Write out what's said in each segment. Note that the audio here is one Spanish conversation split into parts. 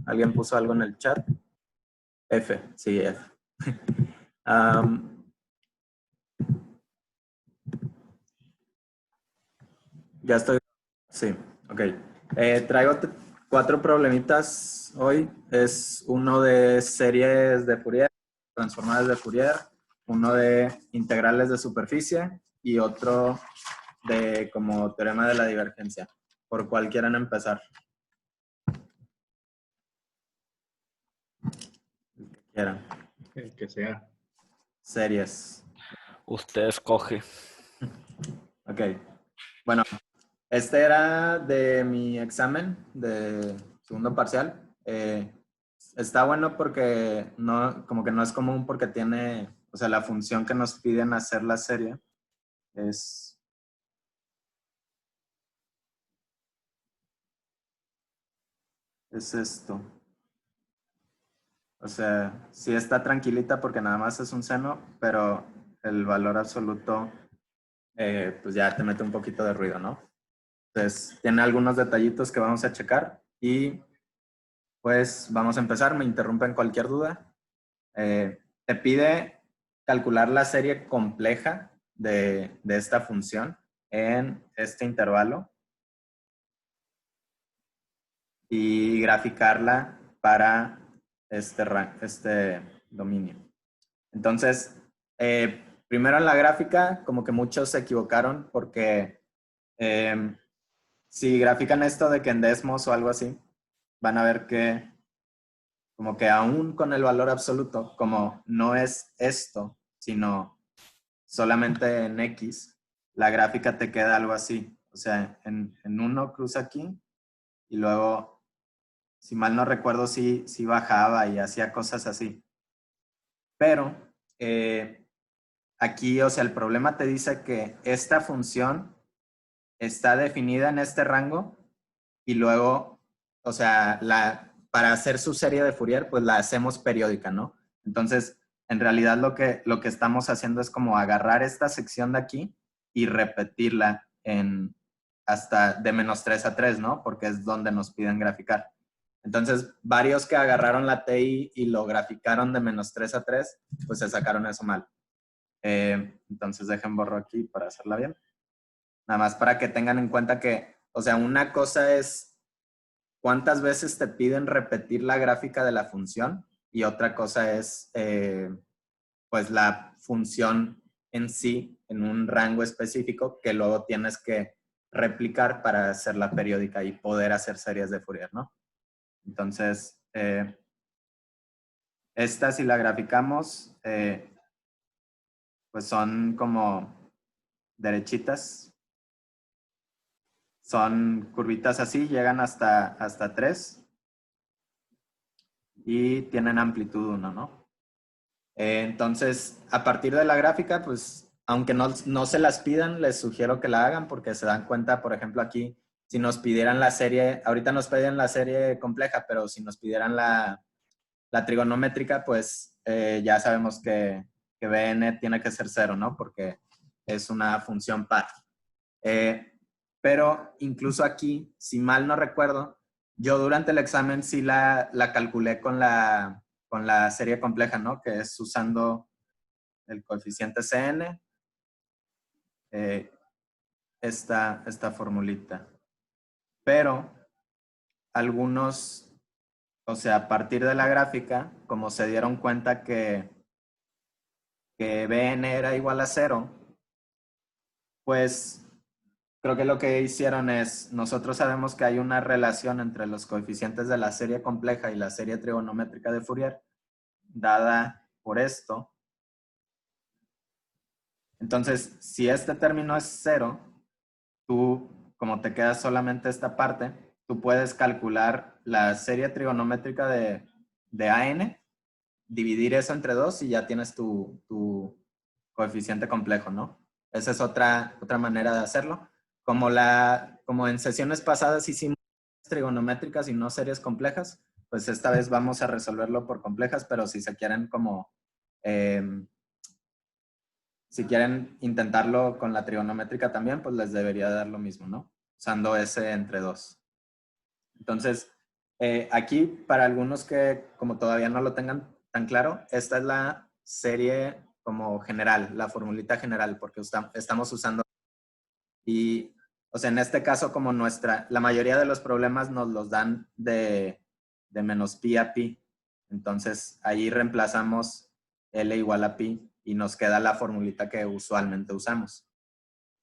¿Alguien puso algo en el chat? F, sí, F. Ya estoy. Sí, ok. Traigo 4 problemitas hoy. Es uno de series de Fourier, transformadas de Fourier, uno de integrales de superficie y otro de como teorema de la divergencia. ¿Por cuál quieran empezar? El que quieran. El que sea. Series. Usted escoge. Ok. Bueno, este era de mi examen de segundo parcial. Está bueno porque no, como que no es común porque tiene, o sea, la función que nos piden hacer la serie es esto. O sea, sí está tranquilita porque nada más es un seno, pero el valor absoluto, pues ya te mete un poquito de ruido, ¿no? Entonces, tiene algunos detallitos que vamos a checar y pues vamos a empezar. Me interrumpen cualquier duda. Te pide calcular la serie compleja de esta función en este intervalo y graficarla para este dominio. Entonces, primero en la gráfica, como que muchos se equivocaron porque si grafican esto de que en Desmos o algo así, van a ver que como que aún con el valor absoluto, como no es esto, sino solamente en X, la gráfica te queda algo así. O sea, en uno cruza aquí y luego, si mal no recuerdo, sí bajaba y hacía cosas así. Pero aquí, o sea, el problema te dice que esta función está definida en este rango y luego, o sea, para hacer su serie de Fourier, pues la hacemos periódica, ¿no? Entonces, en realidad lo que estamos haciendo es como agarrar esta sección de aquí y repetirla hasta de -3 a 3, ¿no? Porque es donde nos piden graficar. Entonces, varios que agarraron la TI y lo graficaron de -3 a 3, pues se sacaron eso mal. Entonces, dejen borro aquí para hacerla bien. Nada más para que tengan en cuenta que, o sea, una cosa es cuántas veces te piden repetir la gráfica de la función y otra cosa es, pues, la función en sí en un rango específico que luego tienes que replicar para hacerla periódica y poder hacer series de Fourier, ¿no? Entonces, esta si la graficamos, pues son como derechitas. Son curvitas así, llegan hasta 3 y tienen amplitud 1, ¿no? Entonces, a partir de la gráfica, pues, aunque no se las pidan, les sugiero que la hagan porque se dan cuenta, por ejemplo, aquí, si nos pidieran la serie, ahorita nos piden la serie compleja, pero si nos pidieran la trigonométrica, pues ya sabemos que Bn tiene que ser 0, ¿no? Porque es una función par. Pero incluso aquí, si mal no recuerdo, yo durante el examen sí la calculé con la serie compleja, ¿no? Que es usando el coeficiente Cn, esta formulita. Pero algunos, o sea, a partir de la gráfica, como se dieron cuenta que Bn era igual a 0, pues creo que lo que hicieron es, nosotros sabemos que hay una relación entre los coeficientes de la serie compleja y la serie trigonométrica de Fourier, dada por esto. Entonces, si este término es 0, tú, como te queda solamente esta parte, tú puedes calcular la serie trigonométrica de AN, dividir eso entre 2 y ya tienes tu coeficiente complejo, ¿no? Esa es otra manera de hacerlo. Como en sesiones pasadas hicimos trigonométricas y no series complejas, pues esta vez vamos a resolverlo por complejas, pero si se quieren como, si quieren intentarlo con la trigonométrica también, pues les debería dar lo mismo, ¿no? Usando S entre 2. Entonces, Aquí, para algunos que como todavía no lo tengan tan claro, esta es la serie como general, la formulita general, porque estamos usando. Y, o sea, en este caso, como la mayoría de los problemas nos los dan de menos pi a pi. Entonces, ahí reemplazamos L igual a pi y nos queda la formulita que usualmente usamos.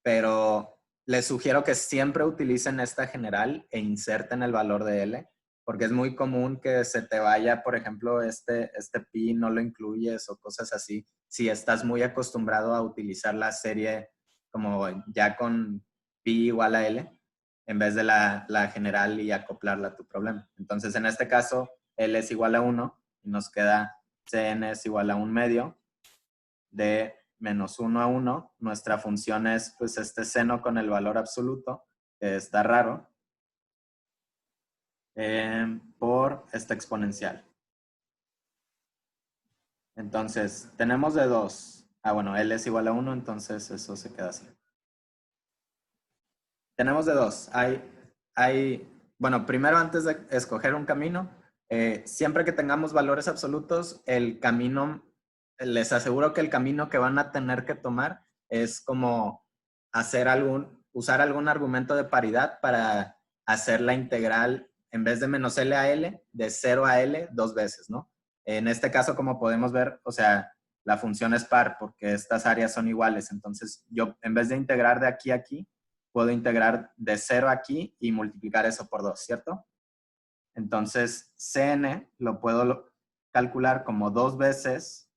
Pero les sugiero que siempre utilicen esta general e inserten el valor de L, porque es muy común que se te vaya, por ejemplo, este pi no lo incluyes o cosas así. Si estás muy acostumbrado a utilizar la serie como ya con pi igual a L, en vez de la general y acoplarla a tu problema. Entonces, en este caso, L es igual a 1 y nos queda Cn es igual a 1 medio de menos 1 a 1. Nuestra función es pues este seno con el valor absoluto, que está raro, por esta exponencial. Entonces, tenemos de 2. Bueno, L es igual a 1, entonces eso se queda así. Tenemos de 2. Bueno, primero antes de escoger un camino, siempre que tengamos valores absolutos, el camino, les aseguro que el camino que van a tener que tomar es como usar algún argumento de paridad para hacer la integral en vez de menos L a L, de 0 a L 2 veces, ¿no? En este caso, como podemos ver, o sea, la función es par porque estas áreas son iguales. Entonces, yo en vez de integrar de aquí a aquí, puedo integrar de 0 aquí y multiplicar eso por 2, ¿cierto? Entonces, Cn lo puedo calcular como 2 veces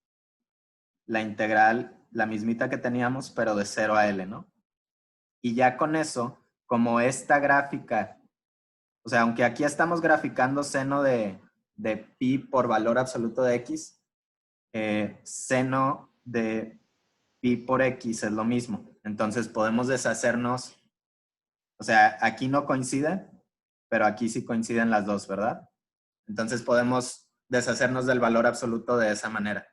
la integral, la mismita que teníamos, pero de 0 a L, ¿no? Y ya con eso, como esta gráfica, o sea, aunque aquí estamos graficando seno de pi por valor absoluto de x, seno de pi por x es lo mismo. Entonces podemos deshacernos, o sea, aquí no coincide, pero aquí sí coinciden las dos, ¿verdad? Entonces podemos deshacernos del valor absoluto de esa manera.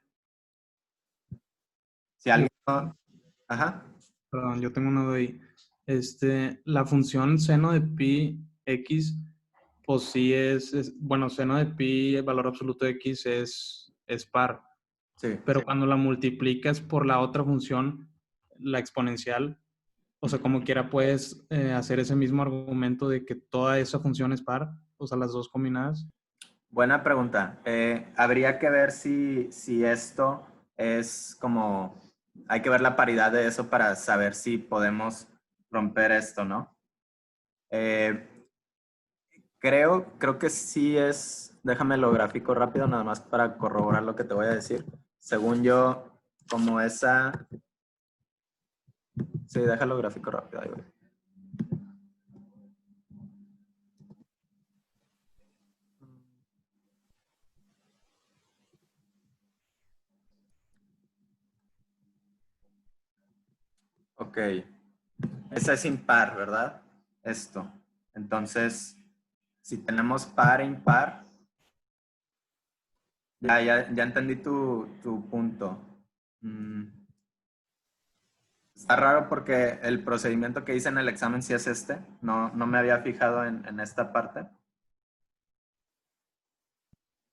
Si alguien no... Ajá. Perdón, yo tengo una duda ahí. La función seno de pi x, pues sí bueno, seno de pi, el valor absoluto de x es par. Sí. Pero cuando la multiplicas por la otra función, la exponencial, o sea, como quiera puedes hacer ese mismo argumento de que toda esa función es par, o sea, las dos combinadas. Buena pregunta. Habría que ver si esto es como... Hay que ver la paridad de eso para saber si podemos romper esto, ¿no? Creo que sí es... Déjame lo gráfico rápido, nada más para corroborar lo que te voy a decir. Según yo, como esa... Sí, déjalo gráfico rápido. Ahí voy. Ok. Esa es impar, ¿verdad? Esto. Entonces, si tenemos par e impar, ya entendí tu punto. Está raro porque el procedimiento que hice en el examen sí es este. No me había fijado en esta parte.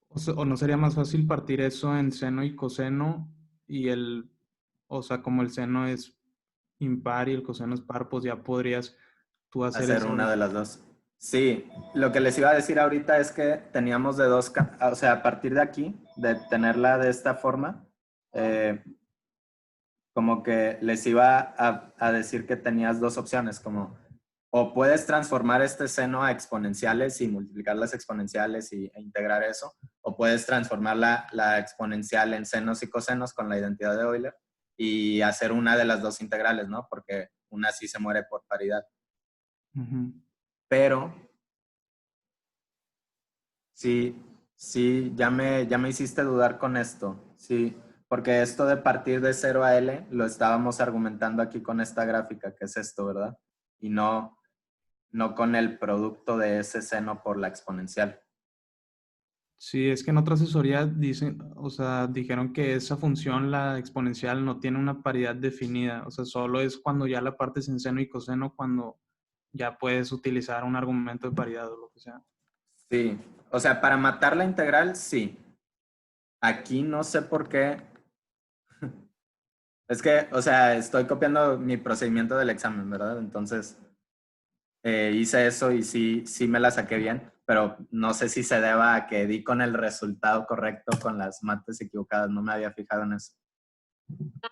O no sería más fácil partir eso en seno y coseno y o sea, como el seno es impar y el coseno es par, pues ya podrías tú hacer Hacer eso. una de las dos. Sí, lo que les iba a decir ahorita es que teníamos de dos, o sea, a partir de aquí, de tenerla de esta forma, como que les iba a decir que tenías dos opciones, como o puedes transformar este seno a exponenciales y multiplicar las exponenciales e integrar eso, o puedes transformar la exponencial en senos y cosenos con la identidad de Euler y hacer una de las dos integrales, ¿no? Porque una sí se muere por paridad. Pero sí, ya me hiciste dudar con esto. Sí, porque esto de partir de 0 a L lo estábamos argumentando aquí con esta gráfica, que es esto, ¿verdad? Y no con el producto de ese seno por la exponencial. Sí, es que en otra asesoría dicen, o sea, dijeron que esa función, la exponencial, no tiene una paridad definida. O sea, solo es cuando ya la partes en seno y coseno, cuando ya puedes utilizar un argumento de paridad o lo que sea. Sí, o sea, para matar la integral, sí. Aquí no sé por qué. Es que, o sea, estoy copiando mi procedimiento del examen, ¿verdad? Entonces, hice eso y sí me la saqué bien, pero no sé si se deba a que di con el resultado correcto con las mates equivocadas. No me había fijado en eso.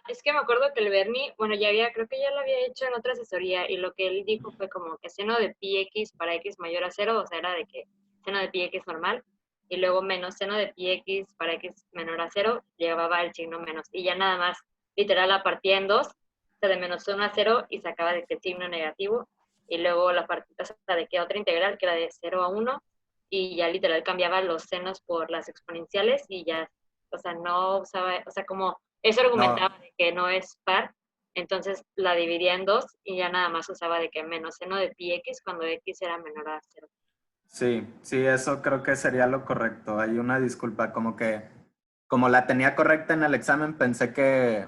Es que me acuerdo que el Bernie, bueno, creo que ya lo había hecho en otra asesoría y lo que él dijo fue como que seno de pi x para x mayor a cero, o sea, era de que seno de pi x normal y luego menos seno de pi x para x menor a cero llevaba el signo menos y ya nada más literal la partía en dos, o sea, de menos 1 a 0 y sacaba de que el signo negativo y luego la partita de que otra integral que era de 0 a 1 y ya literal cambiaba los senos por las exponenciales y ya, o sea, no usaba, o sea, como eso No, argumentaba de que no es par, entonces la dividía en dos y ya nada más usaba de que menos seno de pi x cuando x era menor a cero. sí, eso creo que sería lo correcto. Hay una disculpa, como la tenía correcta en el examen, pensé que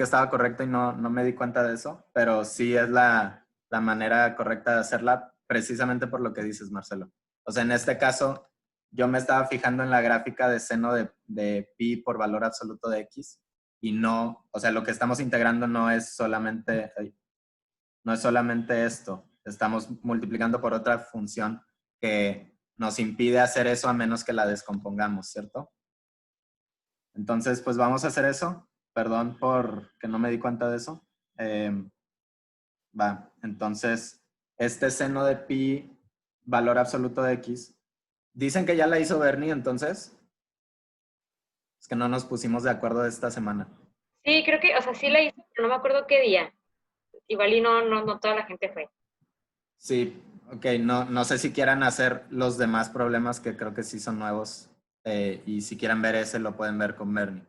estaba correcta y no me di cuenta de eso, pero sí es la manera correcta de hacerla, precisamente por lo que dices, Marcelo. O sea, en este caso, yo me estaba fijando en la gráfica de seno de pi por valor absoluto de x y no, o sea, lo que estamos integrando no es solamente esto. Estamos multiplicando por otra función que nos impide hacer eso a menos que la descompongamos, ¿cierto? Entonces, pues vamos a hacer eso. Perdón por que no me di cuenta de eso. Entonces, este seno de pi, valor absoluto de x, dicen que ya la hizo Bernie, entonces, es que no nos pusimos de acuerdo esta semana. Sí, creo que, o sea, sí la hizo, pero no me acuerdo qué día. Igual y no toda la gente fue. Sí, ok, no sé si quieran hacer los demás problemas que creo que sí son nuevos y si quieren ver ese lo pueden ver con Bernie.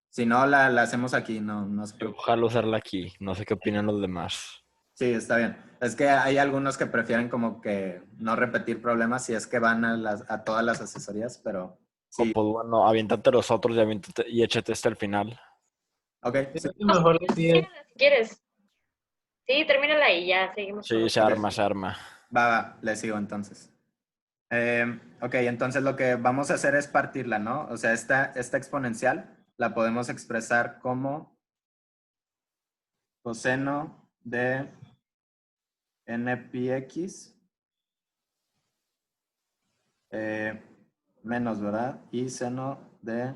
Si no, la hacemos aquí, no se preocupen. Ojalá usarla aquí. No sé qué opinan los demás. Sí, está bien. Es que hay algunos que prefieren como que no repetir problemas si es que van a todas las asesorías, pero O sí. pues bueno, aviéntate los otros y échate este al final. Ok, sí, Creo que mejor sí es. Termínala si quieres. Sí, termínala y ya seguimos con Sí, los se ok. arma, se arma. Le sigo entonces. Ok, entonces lo que vamos a hacer es partirla, ¿no? O sea, esta exponencial la podemos expresar como coseno de npx menos, ¿verdad? Y seno de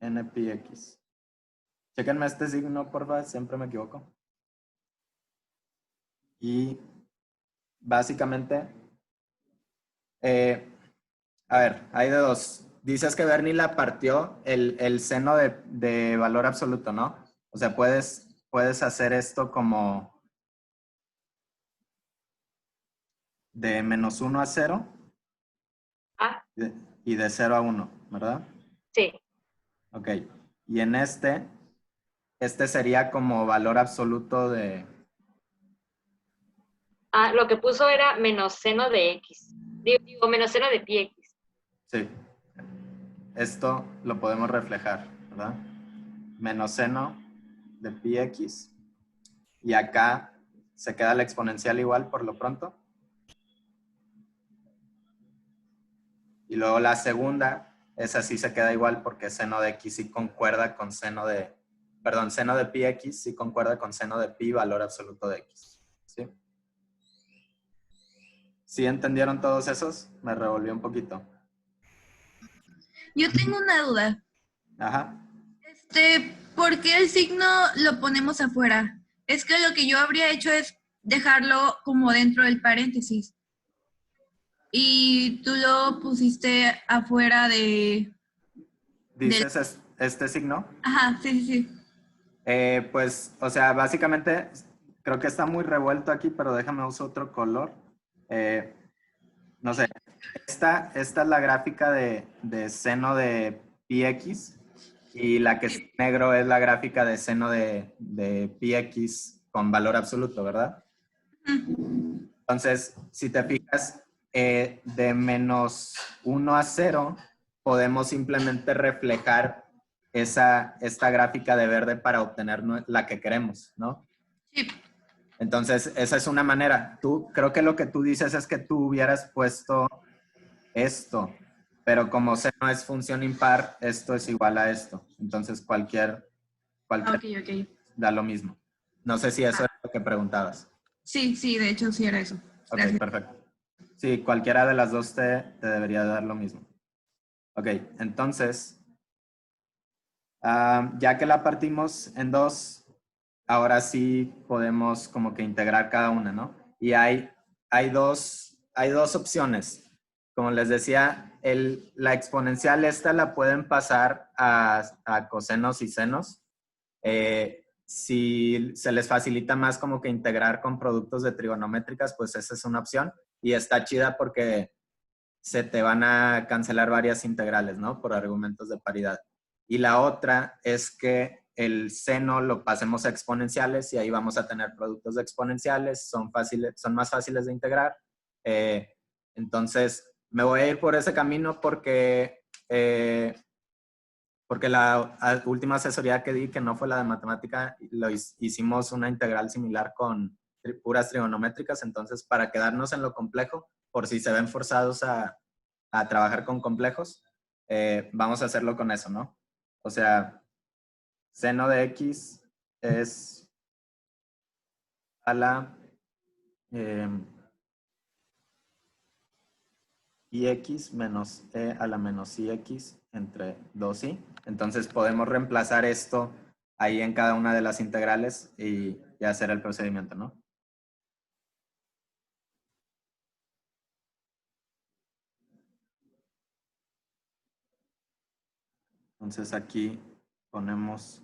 npx. Chéquenme este signo, porfa, siempre me equivoco. Y básicamente, a ver, hay de dos. Dices que Bernie la partió el seno de valor absoluto, ¿no? O sea, puedes hacer esto como de menos 1 a 0 Ah, y de 0 a 1, ¿verdad? sí. Ok. Y en este sería como valor absoluto de... Ah, lo que puso era menos seno de x. Digo, menos seno de pi x. Sí. Esto lo podemos reflejar, ¿verdad? Menos seno de pi x. Y acá se queda la exponencial igual por lo pronto. Y luego la segunda, esa sí se queda igual porque seno de x sí concuerda con seno de pi x sí concuerda con seno de pi valor absoluto de x. ¿Sí? ¿Sí entendieron todos esos? Me revolví un poquito. Yo tengo una duda. Ajá. ¿Por qué el signo lo ponemos afuera? Es que lo que yo habría hecho es dejarlo como dentro del paréntesis. Y tú lo pusiste afuera del... ¿Dices este signo? Ajá, sí, sí, sí. Pues, o sea, básicamente creo que está muy revuelto aquí, pero déjame usar otro color. Eh, no sé, esta es la gráfica de seno de pi x y la que es negro es la gráfica de seno de pi x con valor absoluto, ¿verdad? Entonces, si te fijas, de menos 1 a 0, podemos simplemente reflejar esta gráfica de verde para obtener la que queremos, ¿no? Sí. Entonces, esa es una manera. Creo que lo que tú dices es que tú hubieras puesto esto, pero como seno es función impar, esto es igual a esto. Entonces cualquier Ok, ok. da lo mismo. No sé si eso Ah. es lo que preguntabas. Sí, sí, de hecho sí era eso. Ok, Gracias. perfecto. Sí, cualquiera de las dos te debería dar lo mismo. Ok, entonces, ya que la partimos en dos, ahora sí podemos como que integrar cada una, ¿no? Y hay dos opciones. Como les decía, la exponencial esta la pueden pasar a cosenos y senos. Si se les facilita más como que integrar con productos de trigonométricas, pues esa es una opción. Y está chida porque se te van a cancelar varias integrales, ¿no? Por argumentos de paridad. Y la otra es que el seno lo pasemos a exponenciales y ahí vamos a tener productos de exponenciales, son más fáciles de integrar. Entonces, me voy a ir por ese camino porque la última asesoría que di, que no fue la de matemática, hicimos una integral similar con puras trigonométricas, entonces para quedarnos en lo complejo, por si se ven forzados a trabajar con complejos, vamos a hacerlo con eso, ¿no? O sea, seno de x es a la ix menos e a la menos ix entre 2i. Entonces podemos reemplazar esto ahí en cada una de las integrales y hacer el procedimiento, ¿no? Entonces aquí ponemos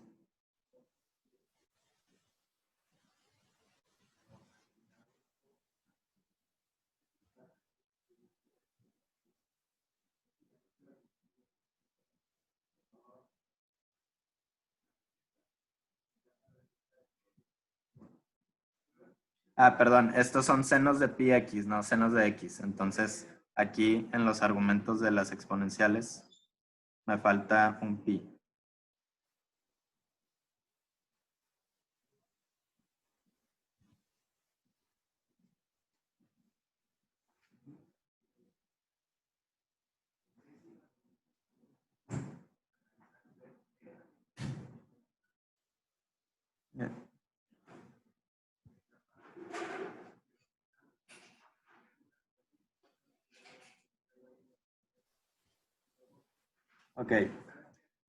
perdón, estos son senos de pi x, no senos de x. Entonces, aquí en los argumentos de las exponenciales me falta un pi. Bien. Ok.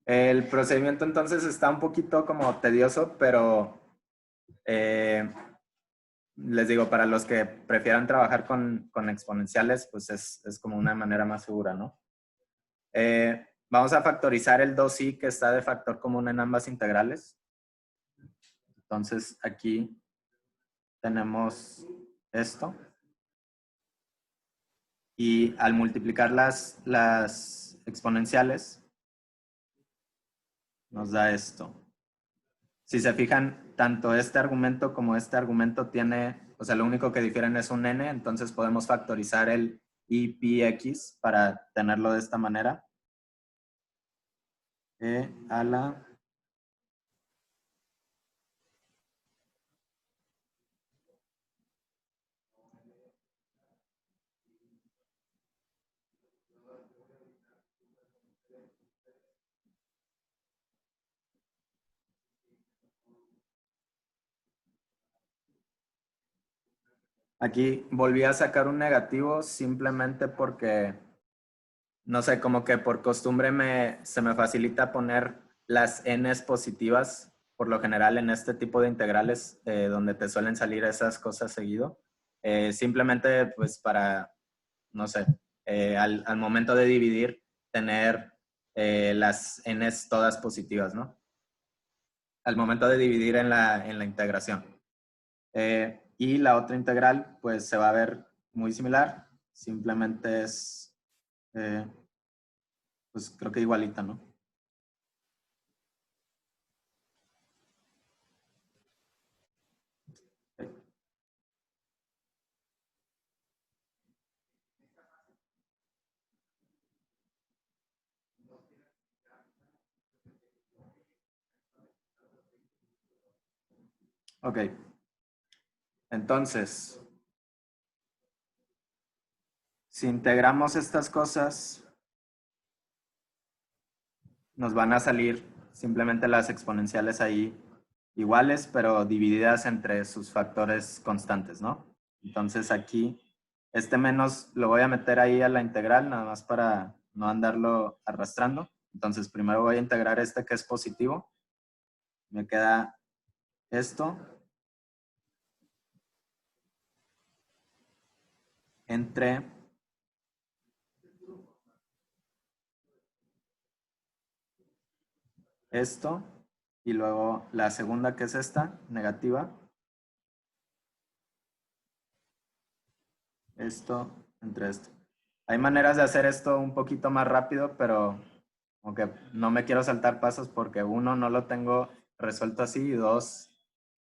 El procedimiento entonces está un poquito como tedioso, pero les digo, para los que prefieran trabajar con exponenciales, pues es como una manera más segura, ¿no? Vamos a factorizar el 2i que está de factor común en ambas integrales. Entonces aquí tenemos esto. Y al multiplicar las exponenciales, nos da esto. Si se fijan, tanto este argumento como este argumento tiene, o sea, lo único que difieren es un n, entonces podemos factorizar el i pi x para tenerlo de esta manera. E a la aquí volví a sacar un negativo simplemente porque, no sé, como que por costumbre se me facilita poner las n's positivas, por lo general en este tipo de integrales donde te suelen salir esas cosas seguido. Simplemente pues para, no sé, al momento de dividir, tener las n's todas positivas, ¿no? Al momento de dividir en la integración. Y la otra integral, pues se va a ver muy similar. Simplemente es, pues creo que igualita, ¿no? Ok. Entonces, Si integramos estas cosas, nos van a salir simplemente las exponenciales ahí iguales, pero divididas entre sus factores constantes, ¿no? Entonces aquí, este menos lo voy a meter ahí a la integral, nada más para no andarlo arrastrando. Entonces primero voy a integrar este que es positivo. Me queda esto entre esto y luego la segunda que es esta, negativa. Esto entre esto. Hay maneras de hacer esto un poquito más rápido, pero aunque no me quiero saltar pasos porque uno, no lo tengo resuelto así y dos,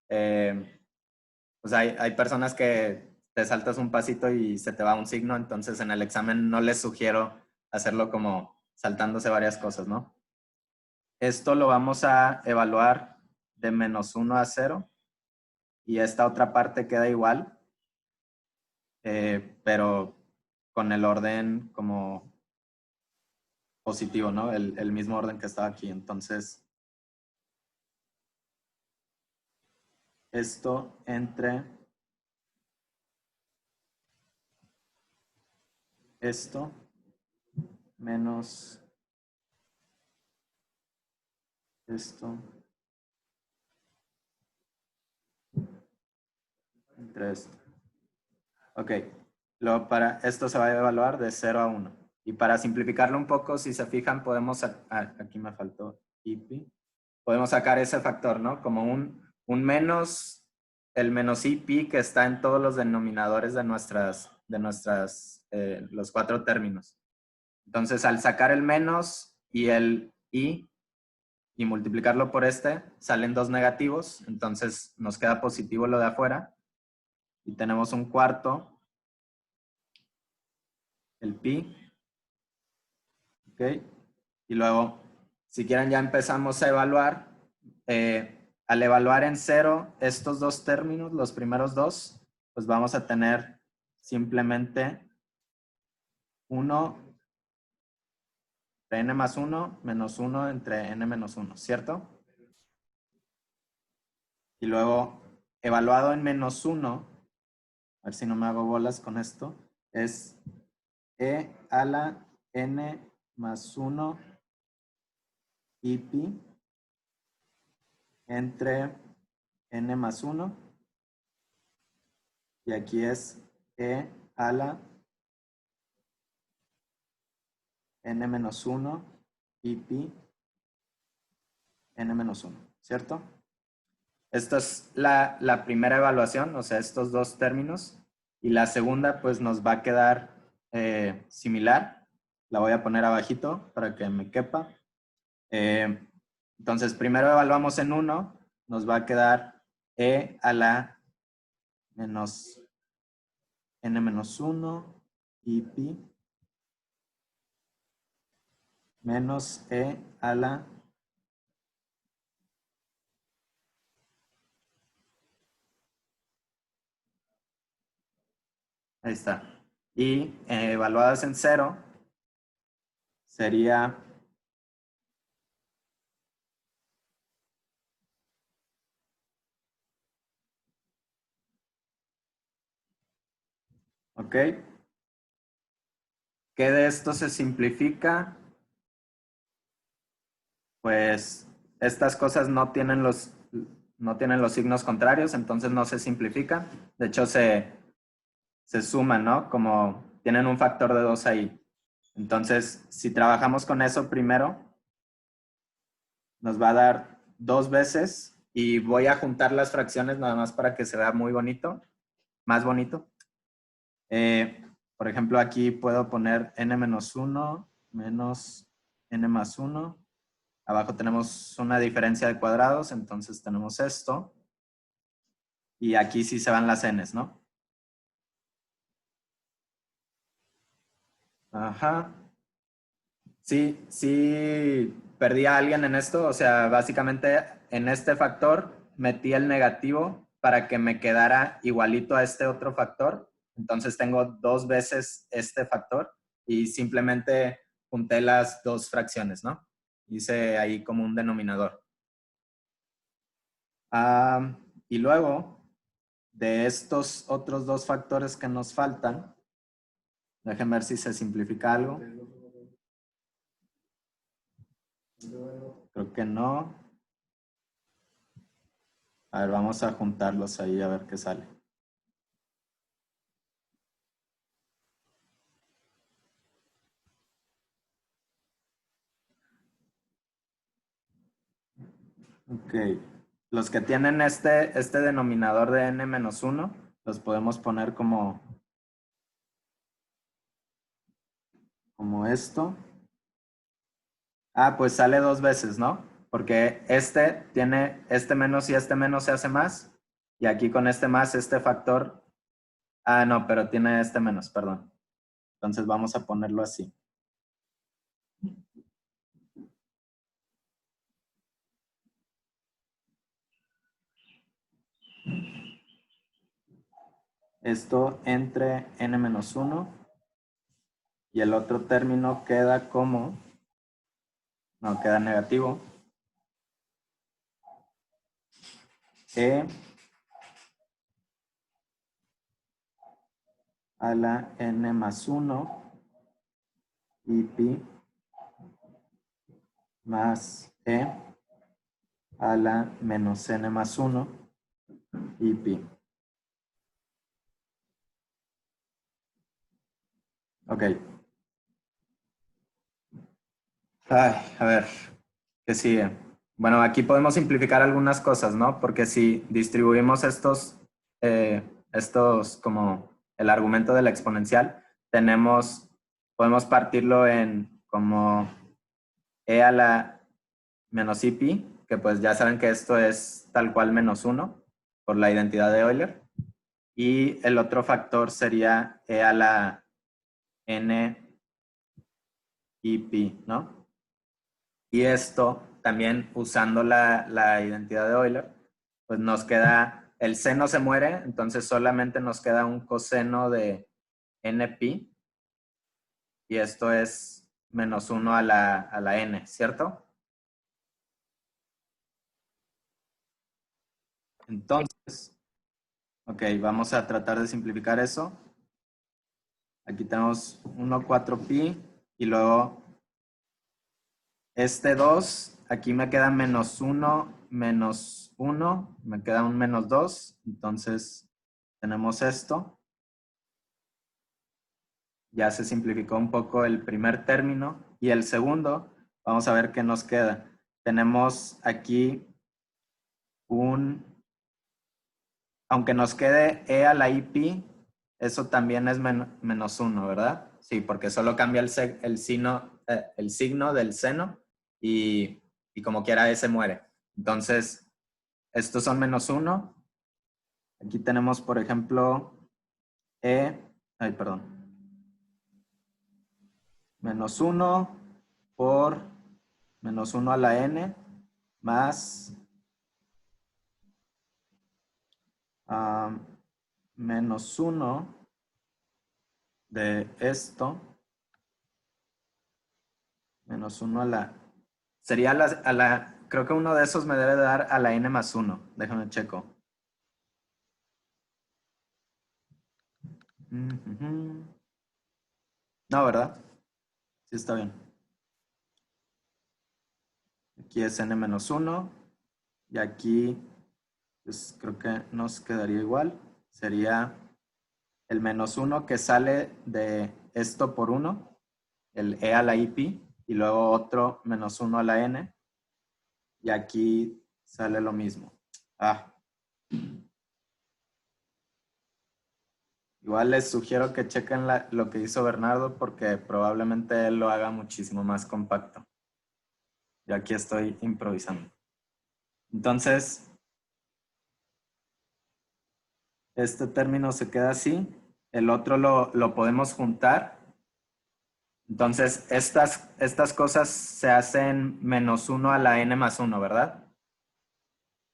pues hay personas que te saltas un pasito y se te va un signo, entonces en el examen no les sugiero hacerlo como saltándose varias cosas, ¿no? Esto lo vamos a evaluar de -1 a 0 y esta otra parte queda igual, pero con el orden como positivo, ¿no? El mismo orden que estaba aquí. Entonces, esto entre esto menos esto entre esto. Ok, luego para esto se va a evaluar de 0 a 1. Y para simplificarlo un poco, si se fijan, podemos, aquí me faltó IP, podemos sacar ese factor, ¿no? Como un menos, el menos IP que está en todos los denominadores de los 4 términos. Entonces, al sacar el menos y el I y multiplicarlo por este, salen 2 negativos, entonces nos queda positivo lo de afuera. Y tenemos un cuarto, el pi. ¿Ok? Y luego, si quieren, ya empezamos a evaluar. Al evaluar en 0 estos dos términos, los primeros dos, pues vamos a tener simplemente 1 entre n más 1 menos 1 entre n menos 1, ¿cierto? Y luego, evaluado en -1, a ver si no me hago bolas con esto, es e a la n más 1 y pi entre n más 1 y aquí es e a la n menos 1 y pi n menos 1, ¿cierto? Esta es la primera evaluación, o sea, estos dos términos. Y la segunda, pues nos va a quedar similar. La voy a poner abajito para que me quepa. Entonces, primero evaluamos en 1. Nos va a quedar e a la menos n menos 1 y pi menos e a la ahí está. Y evaluadas en 0 sería ¿ok? ¿Qué de esto se simplifica? Pues estas cosas no tienen los signos contrarios, entonces no se simplifica. De hecho, se suman, ¿no? Como tienen un factor de 2 ahí. Entonces, si trabajamos con eso primero, nos va a dar 2 veces y voy a juntar las fracciones nada más para que se vea muy bonito, más bonito. Por ejemplo, aquí puedo poner n menos 1 menos n más 1. Abajo tenemos una diferencia de cuadrados, entonces tenemos esto. Y aquí sí se van las n's, ¿no? Ajá. Sí, perdí a alguien en esto. O sea, básicamente en este factor metí el negativo para que me quedara igualito a este otro factor. Entonces tengo 2 veces este factor y simplemente junté las 2 fracciones, ¿no? Hice ahí como un denominador. Y luego, de estos otros 2 factores que nos faltan, déjenme ver si se simplifica algo. Creo que no. A ver, vamos a juntarlos ahí a ver qué sale. Ok. Los que tienen este denominador de n-1, los podemos poner como esto. Pues sale 2 veces, ¿no? Porque este tiene este menos y este menos se hace más. Y aquí con este más, este factor. No, pero tiene este menos, perdón. Entonces vamos a ponerlo así. Esto entre n-1 y el otro término queda como, no, queda negativo. E a la n-1 y pi más e a la menos n-1 y pi. Ok. A ver, ¿qué sigue? Bueno, aquí podemos simplificar algunas cosas, ¿no? Porque si distribuimos estos como el argumento de la exponencial, podemos partirlo en como e a la menos pi, que pues ya saben que esto es tal cual menos 1 por la identidad de Euler. Y el otro factor sería e a la n y pi, ¿no? Y esto también usando la identidad de Euler, pues nos queda, el seno se muere, entonces solamente nos queda un coseno de n-pi. Y esto es menos 1 a la n, ¿cierto? Entonces, ok, vamos a tratar de simplificar eso. Aquí tenemos 1, 4pi y luego este 2, aquí me queda menos 1, menos 1, me queda un menos 2, entonces tenemos esto. Ya se simplificó un poco el primer término y el segundo, vamos a ver qué nos queda. Tenemos aquí aunque nos quede e a la pi, eso también es menos 1, ¿verdad? Sí, porque solo cambia el signo del seno y como quiera ese muere. Entonces, estos son menos 1. Aquí tenemos, por ejemplo, menos 1 por menos 1 a la n más menos 1 de esto, menos 1 a la... Sería creo que uno de esos me debe dar a la n más 1. Déjame checo. No, ¿verdad? Sí, está bien. Aquí es n menos 1. Y aquí, pues creo que nos quedaría igual. Sería el menos 1 que sale de esto por 1, el e a la pi, y luego otro menos 1 a la n. Y aquí sale lo mismo. Igual les sugiero que chequen lo que hizo Bernardo porque probablemente él lo haga muchísimo más compacto. Yo aquí estoy improvisando. Entonces, este término se queda así. El otro lo podemos juntar. Entonces, estas cosas se hacen menos 1 a la n más 1, ¿verdad?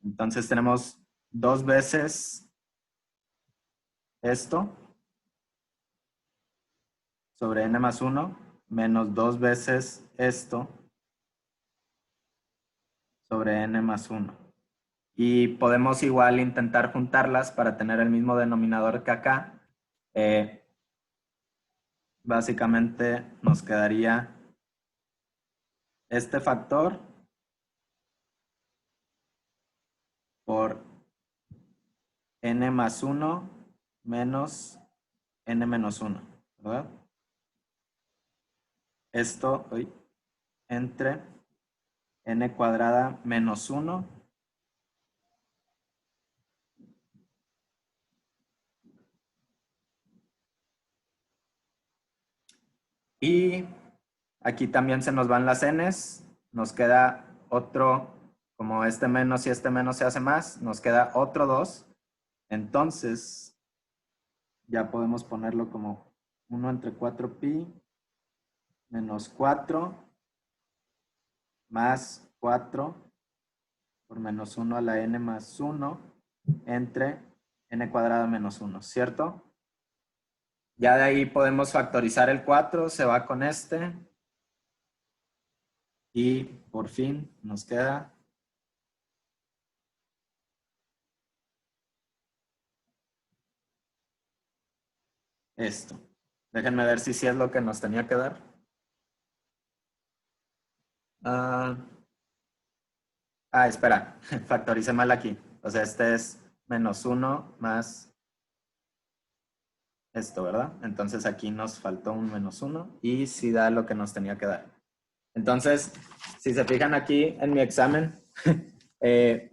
Entonces tenemos 2 veces esto. sobre n más 1 menos 2 veces esto sobre n más 1. Y podemos igual intentar juntarlas para tener el mismo denominador que acá. Básicamente nos quedaría este factor por n más 1 menos n menos 1, ¿verdad? Esto entre n cuadrada menos 1 y aquí también se nos van las n's, nos queda otro, como este menos y este menos se hace más, nos queda otro 2, entonces ya podemos ponerlo como 1 entre 4pi menos 4 más 4 por menos 1 a la n más 1 entre n cuadrada menos 1, ¿cierto? Ya de ahí podemos factorizar el 4, se va con este. Y por fin nos queda esto. Déjenme ver si sí es lo que nos tenía que dar. Espera, factoricé mal aquí. O sea, este es menos 1 más esto, ¿verdad? Entonces aquí nos faltó un menos 1 y sí da lo que nos tenía que dar. Entonces, si se fijan aquí en mi examen,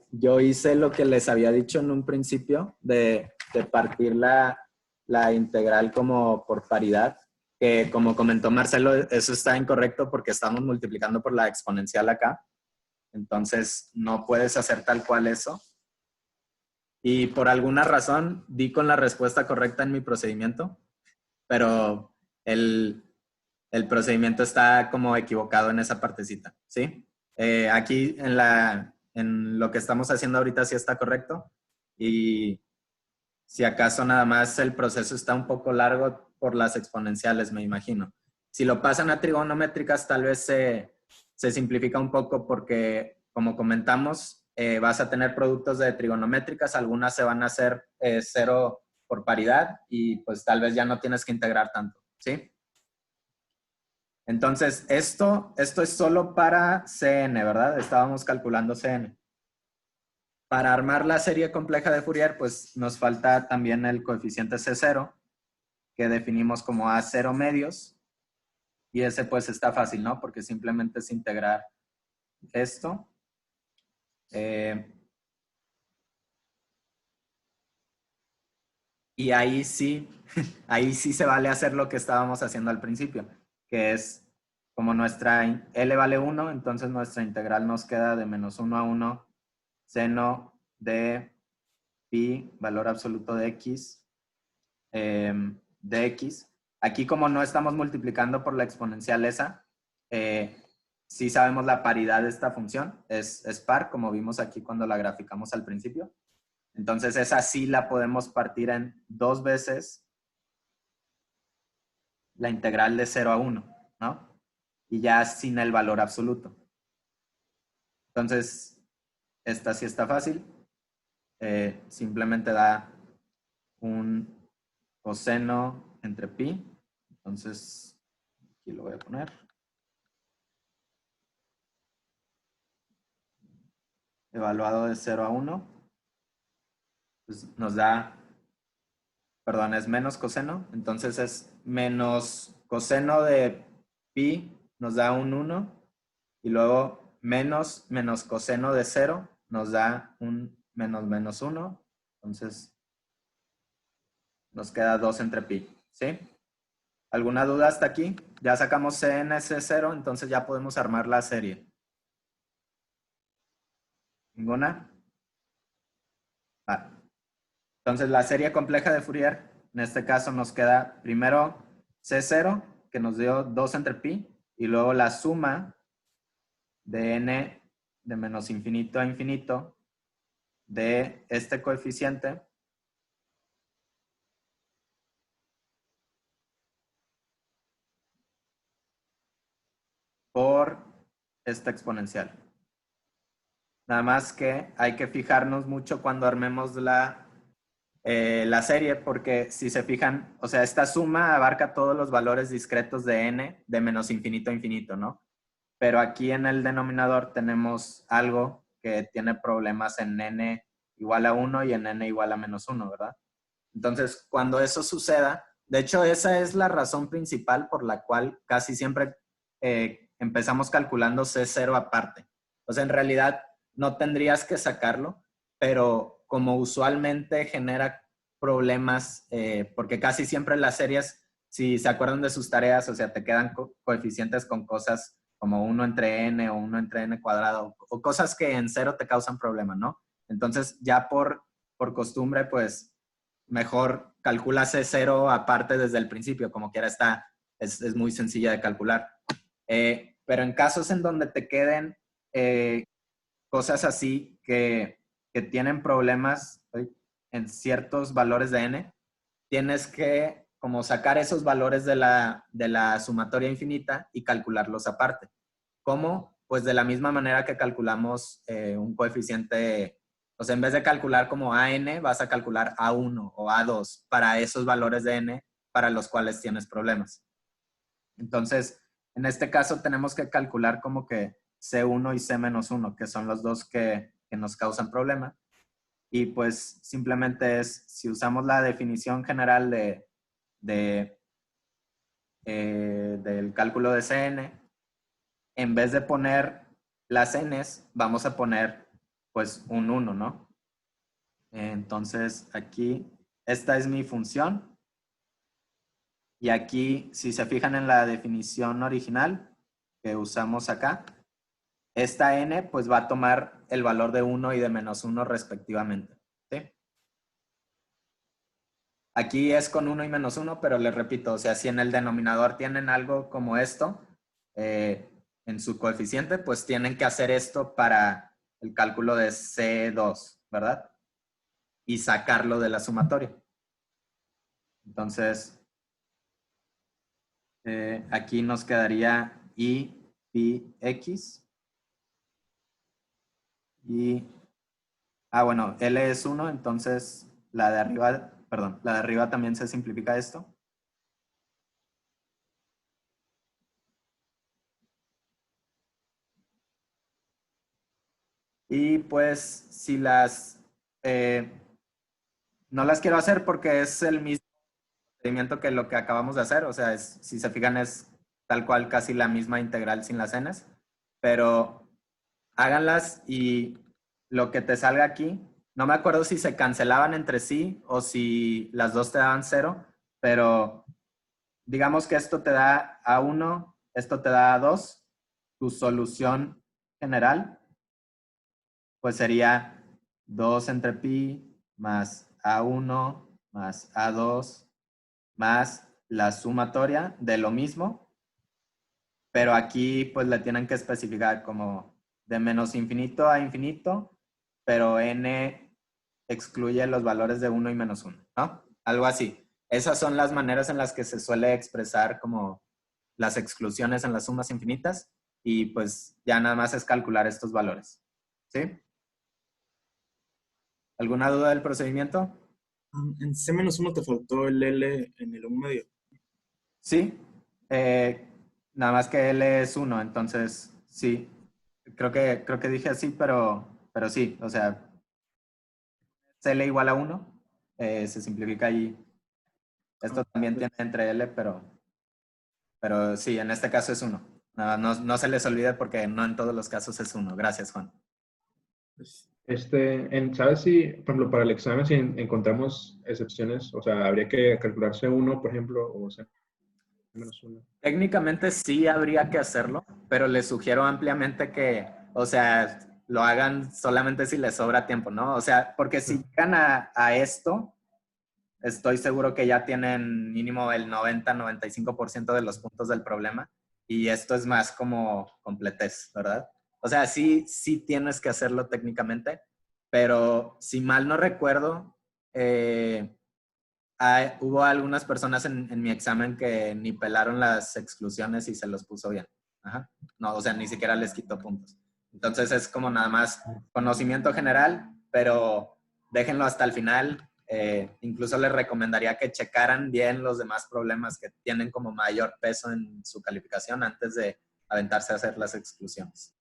yo hice lo que les había dicho en un principio de partir la integral como por paridad, que como comentó Marcelo, eso está incorrecto porque estamos multiplicando por la exponencial acá. Entonces, no puedes hacer tal cual eso. Y por alguna razón di con la respuesta correcta en mi procedimiento, pero el procedimiento está como equivocado en esa partecita, ¿sí? Aquí en lo que estamos haciendo ahorita sí está correcto y si acaso nada más el proceso está un poco largo por las exponenciales, me imagino. Si lo pasan a trigonométricas tal vez se simplifica un poco porque, como comentamos, vas a tener productos de trigonométricas, algunas se van a hacer 0 por paridad y pues tal vez ya no tienes que integrar tanto, ¿sí? Entonces, esto es solo para Cn, ¿verdad? Estábamos calculando Cn. Para armar la serie compleja de Fourier, pues nos falta también el coeficiente C0, que definimos como A0 medios. Y ese pues está fácil, ¿no? Porque simplemente es integrar esto. Y ahí sí se vale hacer lo que estábamos haciendo al principio, que es como nuestra L vale 1, entonces nuestra integral nos queda de menos 1 a 1 seno de pi, valor absoluto de x, de x. Aquí como no estamos multiplicando por la exponencial esa, sí sabemos la paridad de esta función, es par, como vimos aquí cuando la graficamos al principio. Entonces esa sí la podemos partir en 2 veces la integral de 0 a 1, ¿no? Y ya sin el valor absoluto. Entonces, esta sí está fácil. Simplemente da un coseno entre pi. Entonces, aquí lo voy a poner. Evaluado de 0 a 1. Pues nos da, perdón, es menos coseno. Entonces es menos coseno de pi, nos da un 1. Y luego menos coseno de 0 nos da un menos 1. Entonces nos queda 2 entre pi, ¿sí? ¿Alguna duda hasta aquí? Ya sacamos CNC0, entonces ya podemos armar la serie. ¿Ninguna? Vale. Entonces la serie compleja de Fourier, en este caso nos queda primero C0, que nos dio 2 entre pi, y luego la suma de n de menos infinito a infinito de este coeficiente por esta exponencial. Nada más que hay que fijarnos mucho cuando armemos la serie, porque si se fijan, o sea, esta suma abarca todos los valores discretos de n de menos infinito a infinito, ¿no? Pero aquí en el denominador tenemos algo que tiene problemas en n igual a 1 y en n igual a menos 1, ¿verdad? Entonces, cuando eso suceda, de hecho, esa es la razón principal por la cual casi siempre empezamos calculando C0 aparte. O sea, en realidad no tendrías que sacarlo, pero como usualmente genera problemas, porque casi siempre las series, si se acuerdan de sus tareas, o sea, te quedan coeficientes con cosas como 1 entre n o 1 entre n cuadrado, o cosas que en cero te causan problema, ¿no? Entonces, ya por costumbre, pues, mejor calcula C0 aparte desde el principio, como quiera está, es muy sencilla de calcular. Pero en casos en donde te queden cosas así que tienen problemas en ciertos valores de n, tienes que como sacar esos valores de la sumatoria infinita y calcularlos aparte. ¿Cómo? Pues de la misma manera que calculamos un coeficiente, o sea, en vez de calcular como AN, vas a calcular A1 o A2 para esos valores de n para los cuales tienes problemas. Entonces, en este caso tenemos que calcular como que C1 y C-1, que son los dos que nos causan problema. Y pues simplemente es, si usamos la definición general del cálculo de Cn, en vez de poner las n's, vamos a poner pues un 1, ¿no? Entonces aquí, esta es mi función. Y aquí, si se fijan en la definición original que usamos acá, esta n pues va a tomar el valor de 1 y de menos 1 respectivamente. ¿Sí? Aquí es con 1 y menos 1, pero les repito, o sea, si en el denominador tienen algo como esto, en su coeficiente, pues tienen que hacer esto para el cálculo de C2, ¿verdad? Y sacarlo de la sumatoria. Entonces, aquí nos quedaría I pi x. Y, bueno, L es 1, entonces la de arriba, perdón, la de arriba también se simplifica esto. Y pues si no las quiero hacer porque es el mismo procedimiento que lo que acabamos de hacer, o sea, si se fijan es tal cual casi la misma integral sin las n's, pero háganlas y lo que te salga aquí, no me acuerdo si se cancelaban entre sí o si las dos te daban 0, pero digamos que esto te da A1, esto te da A2, tu solución general pues sería 2 entre pi más A1 más A2 más la sumatoria de lo mismo, pero aquí pues le tienen que especificar como de menos infinito a infinito, pero n excluye los valores de 1 y menos 1, ¿no? Algo así. Esas son las maneras en las que se suele expresar como las exclusiones en las sumas infinitas y pues ya nada más es calcular estos valores. ¿Sí? ¿Alguna duda del procedimiento? En C-1 te faltó el L en el 1 medio. Sí. Nada más que L es 1, entonces sí. Creo que dije así, pero sí. O sea, L igual a 1. Se simplifica allí. Esto también tiene entre L, pero sí, en este caso es 1. No se les olvide porque no en todos los casos es 1. Gracias, Juan. ¿Sabes si, por ejemplo, para el examen, si encontramos excepciones, o sea, habría que calcular C1, por ejemplo, o C-1? Técnicamente sí habría que hacerlo, pero les sugiero ampliamente que, o sea, lo hagan solamente si les sobra tiempo, ¿no? O sea, porque si llegan a esto, estoy seguro que ya tienen mínimo el 90-95% de los puntos del problema y esto es más como completez, ¿verdad? O sea, sí tienes que hacerlo técnicamente, pero si mal no recuerdo, hubo algunas personas en mi examen que ni pelaron las exclusiones y se los puso bien. Ajá. No, o sea, ni siquiera les quito puntos. Entonces es como nada más conocimiento general, pero déjenlo hasta el final. Incluso les recomendaría que checaran bien los demás problemas que tienen como mayor peso en su calificación antes de aventarse a hacer las exclusiones.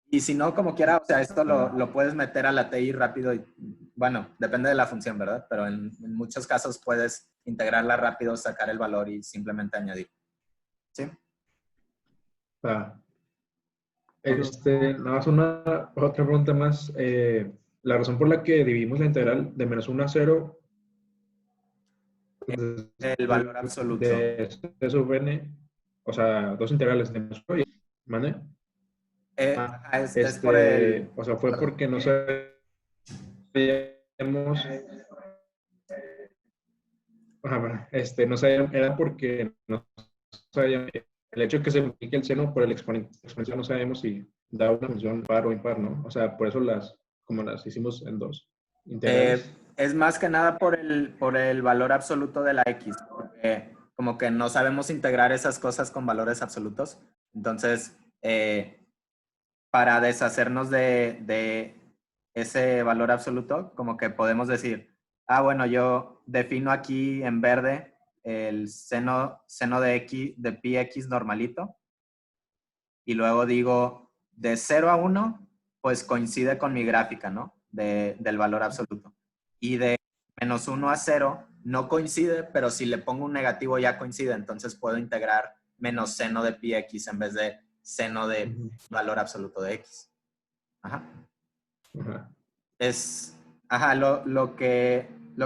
Y si no, como quiera, o sea, esto lo puedes meter a la TI rápido y, bueno, depende de la función, ¿verdad? Pero en muchos casos puedes integrarla rápido, sacar el valor y simplemente añadir. ¿Sí? Ah. Nada más otra pregunta más. La razón por la que dividimos la integral de menos 1 a 0 El valor absoluto. de C sub n, o sea, dos integrales de menos 1 y ¿mande? Es por el... O sea, fue porque no sabíamos... no sabíamos, era porque no sabíamos... El hecho de que se multiplique el seno por el exponencial no sabemos si da una función par o impar, ¿no? O sea, por eso como las hicimos en dos integrales. Es más que nada por el valor absoluto de la X, porque como que no sabemos integrar esas cosas con valores absolutos. Entonces, para deshacernos de ese valor absoluto, como que podemos decir, bueno, yo defino aquí en verde el seno de X, de pi X normalito, y luego digo, de 0 a 1, pues coincide con mi gráfica, ¿no? Del valor absoluto. Y de menos 1 a 0 no coincide, pero si le pongo un negativo ya coincide, entonces puedo integrar menos seno de pi X en vez de seno de valor absoluto de X. Ajá. Ajá. Lo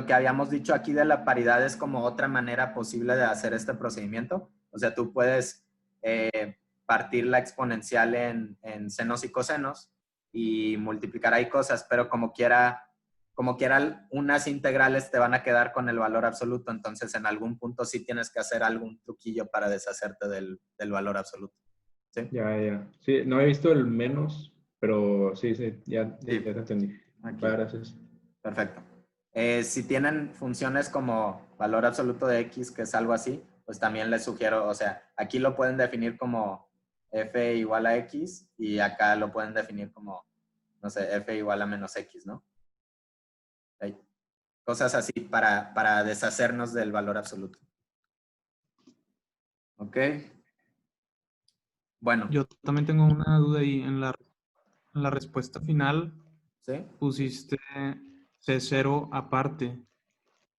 que habíamos dicho aquí de la paridad es como otra manera posible de hacer este procedimiento. O sea, tú puedes partir la exponencial en senos y cosenos y multiplicar ahí cosas, pero como quiera, unas integrales te van a quedar con el valor absoluto, entonces en algún punto sí tienes que hacer algún truquillo para deshacerte del valor absoluto. ¿Sí? Ya. Sí, no he visto el menos, pero sí, ya te entendí. Aquí. Gracias. Perfecto. Si tienen funciones como valor absoluto de X, que es algo así, pues también les sugiero, o sea, aquí lo pueden definir como f igual a X y acá lo pueden definir como, no sé, f igual a menos X, ¿no? Hay cosas así para deshacernos del valor absoluto. ¿Ok? Bueno. Yo también tengo una duda ahí. En la respuesta final, ¿Sí? pusiste C0 aparte,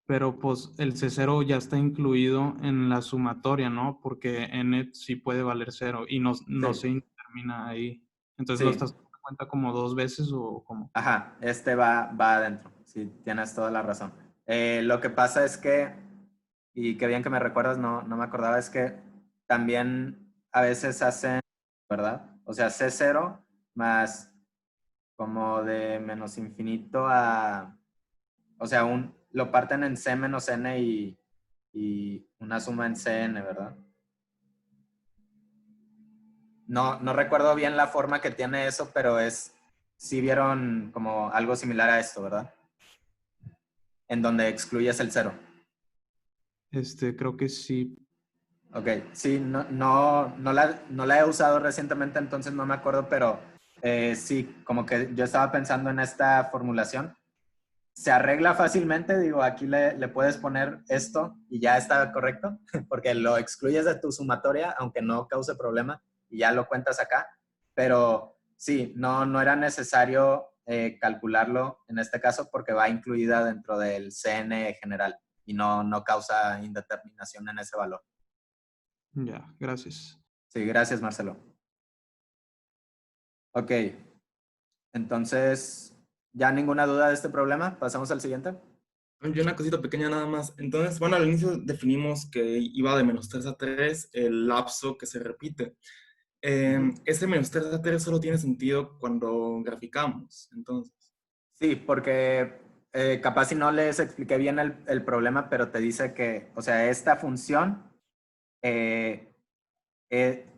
pero pues el C0 ya está incluido en la sumatoria, ¿no? Porque n sí puede valer 0 y no se termina ahí. Entonces, ¿lo estás dando cuenta como 2 veces o cómo? Ajá, va adentro. Sí, tienes toda la razón. Lo que pasa es que, y qué bien que me recuerdas, no me acordaba, es que también a veces hacen, ¿verdad? O sea, C0 más como de menos infinito a, o sea, lo parten en C menos N y una suma en Cn, ¿verdad? No recuerdo bien la forma que tiene eso, pero sí vieron como algo similar a esto, ¿verdad? En donde excluyes el 0. Creo que sí. Ok, sí, no la he usado recientemente, entonces no me acuerdo, pero sí, como que yo estaba pensando en esta formulación. Se arregla fácilmente, digo, aquí le puedes poner esto y ya está correcto, porque lo excluyes de tu sumatoria, aunque no cause problema, y ya lo cuentas acá. Pero sí, no era necesario calcularlo en este caso porque va incluida dentro del CN general y no causa indeterminación en ese valor. Ya, gracias. Sí, gracias, Marcelo. Ok, entonces, ¿ya ninguna duda de este problema? ¿Pasamos al siguiente? Yo una cosita pequeña nada más. Entonces, bueno, al inicio definimos que iba de menos 3 a 3 el lapso que se repite. Ese menos 3 a 3 solo tiene sentido cuando graficamos, entonces. Sí, porque capaz si no les expliqué bien el problema, pero te dice que, o sea, esta función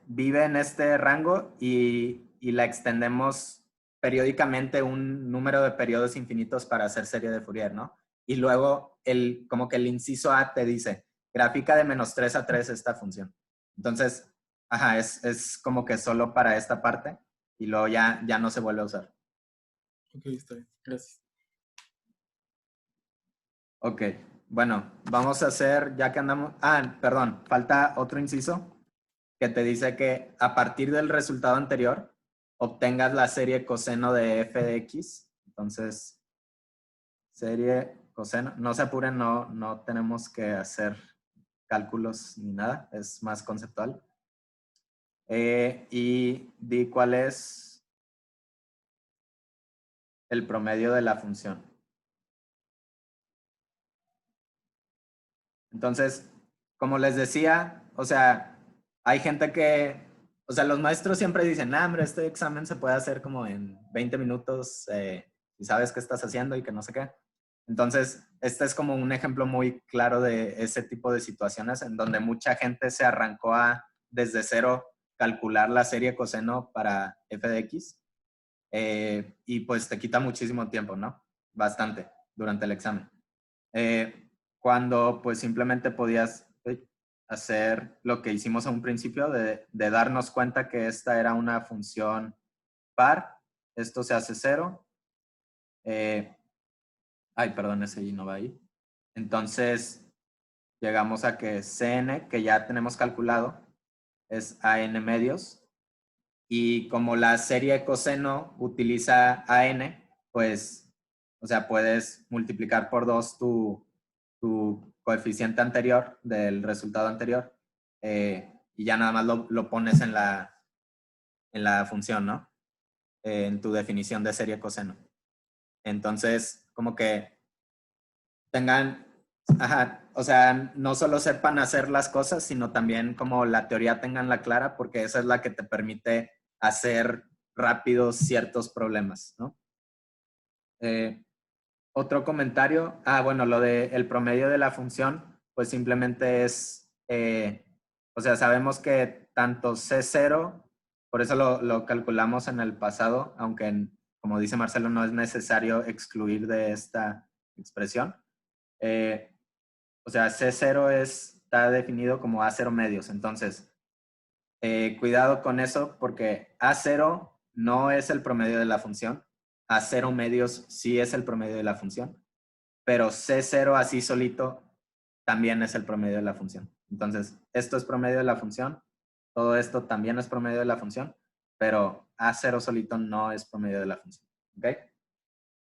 vive en este rango y la extendemos periódicamente un número de periodos infinitos para hacer serie de Fourier, ¿no? Y luego como que el inciso A te dice, grafica de menos 3 a 3 esta función. Entonces, Ajá, es como que solo para esta parte y luego ya no se vuelve a usar. Ok, está bien. Gracias. Ok, bueno, vamos a hacer, ya que andamos... Ah, perdón, falta otro inciso que te dice que a partir del resultado anterior obtengas la serie coseno de f de x. Entonces, serie coseno, no se apuren, no tenemos que hacer cálculos ni nada, es más conceptual. Y di cuál es el promedio de la función. Entonces, como les decía, o sea, hay gente que, o sea, los maestros siempre dicen, nah, hombre, este examen se puede hacer como en 20 minutos y sabes qué estás haciendo y que no sé qué. Entonces, este es como un ejemplo muy claro de ese tipo de situaciones en donde mucha gente se arrancó a, desde cero, calcular la serie coseno para f de x y pues te quita muchísimo tiempo, ¿no? Bastante durante el examen. Cuando pues simplemente podías hacer lo que hicimos a un principio de darnos cuenta que esta era una función par, esto se hace 0. Perdón, ese y no va ahí. Entonces llegamos a que Cn, que ya tenemos calculado, es AN medios. Y como la serie coseno utiliza AN, pues, o sea, puedes multiplicar por 2 tu coeficiente anterior del resultado anterior y ya nada más lo pones en la función, ¿no? En tu definición de serie coseno. Entonces, como que tengan, ajá, o sea, no solo sepan hacer las cosas, sino también como la teoría tenganla clara, porque esa es la que te permite hacer rápidos ciertos problemas, ¿no? Otro comentario, bueno, lo de el promedio de la función, pues simplemente es, o sea, sabemos que tanto C0, por eso lo calculamos en el pasado, aunque como dice Marcelo, no es necesario excluir de esta expresión. O sea, C0 está definido como A0 medios, entonces, cuidado con eso porque A0 no es el promedio de la función, A0 medios sí es el promedio de la función, pero C0 así solito también es el promedio de la función. Entonces, esto es promedio de la función, todo esto también es promedio de la función, pero A0 solito no es promedio de la función. ¿Ok?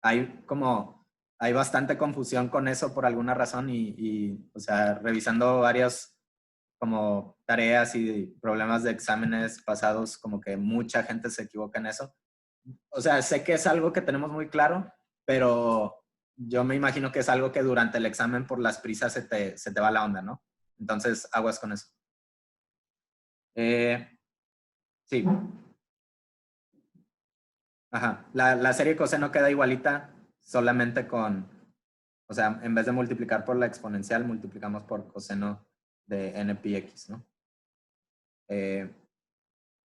Hay bastante confusión con eso por alguna razón y o sea, revisando varias como tareas y problemas de exámenes pasados, como que mucha gente se equivoca en eso. O sea, sé que es algo que tenemos muy claro, pero yo me imagino que es algo que durante el examen por las prisas se te va la onda, ¿no? Entonces, aguas con eso. Sí. Ajá. La serie coseno queda igualita solamente con, o sea, en vez de multiplicar por la exponencial, multiplicamos por coseno de n pi x, ¿no?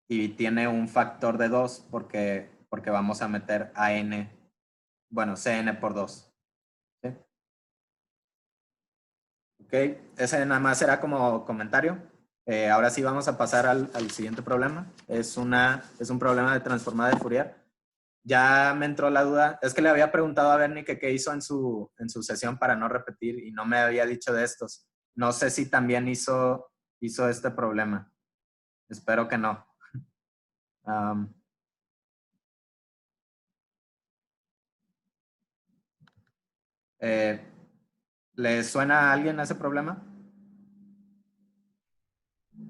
Y tiene un factor de 2 porque vamos a meter a n, bueno, cn por 2. ¿Sí? Ok, ese nada más era como comentario. Ahora sí vamos a pasar al siguiente problema. Es un problema de transformada de Fourier. Ya me entró la duda. Es que le había preguntado a Bernie que qué hizo en su sesión para no repetir y no me había dicho de estos. No sé si también hizo este problema. Espero que no. ¿Le suena a alguien ese problema?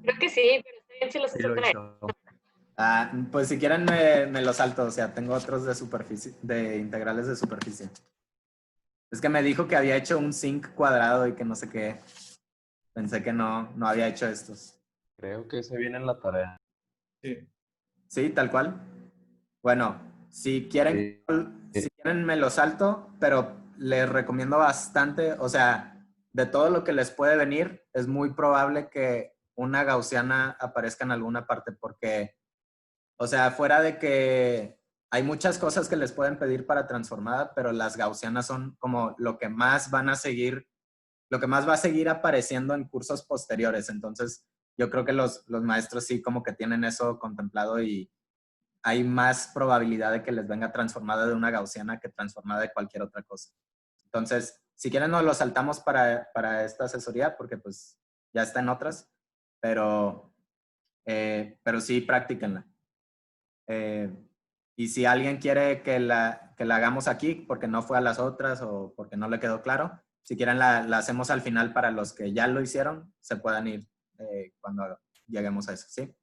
Creo que sí, pero está bien si los hace otra vez. Pues si quieren me lo salto, o sea, tengo otros de superficie, de integrales de superficie. Es que me dijo que había hecho un zinc cuadrado y que no sé qué. Pensé que no había hecho estos. Creo que ese viene en la tarea. Sí. Sí, tal cual. Bueno, si quieren me lo salto, pero les recomiendo bastante, o sea, de todo lo que les puede venir, es muy probable que una gaussiana aparezca en alguna parte porque, o sea, fuera de que hay muchas cosas que les pueden pedir para transformada, pero las gaussianas son como lo que más va a seguir apareciendo en cursos posteriores. Entonces, yo creo que los maestros sí como que tienen eso contemplado y hay más probabilidad de que les venga transformada de una gaussiana que transformada de cualquier otra cosa. Entonces, si quieren nos lo saltamos para esta asesoría porque pues ya está en otras, pero sí practíquenla. Y si alguien quiere que la hagamos aquí porque no fue a las otras o porque no le quedó claro, si quieren la hacemos al final para los que ya lo hicieron, se puedan ir cuando lleguemos a eso, ¿sí?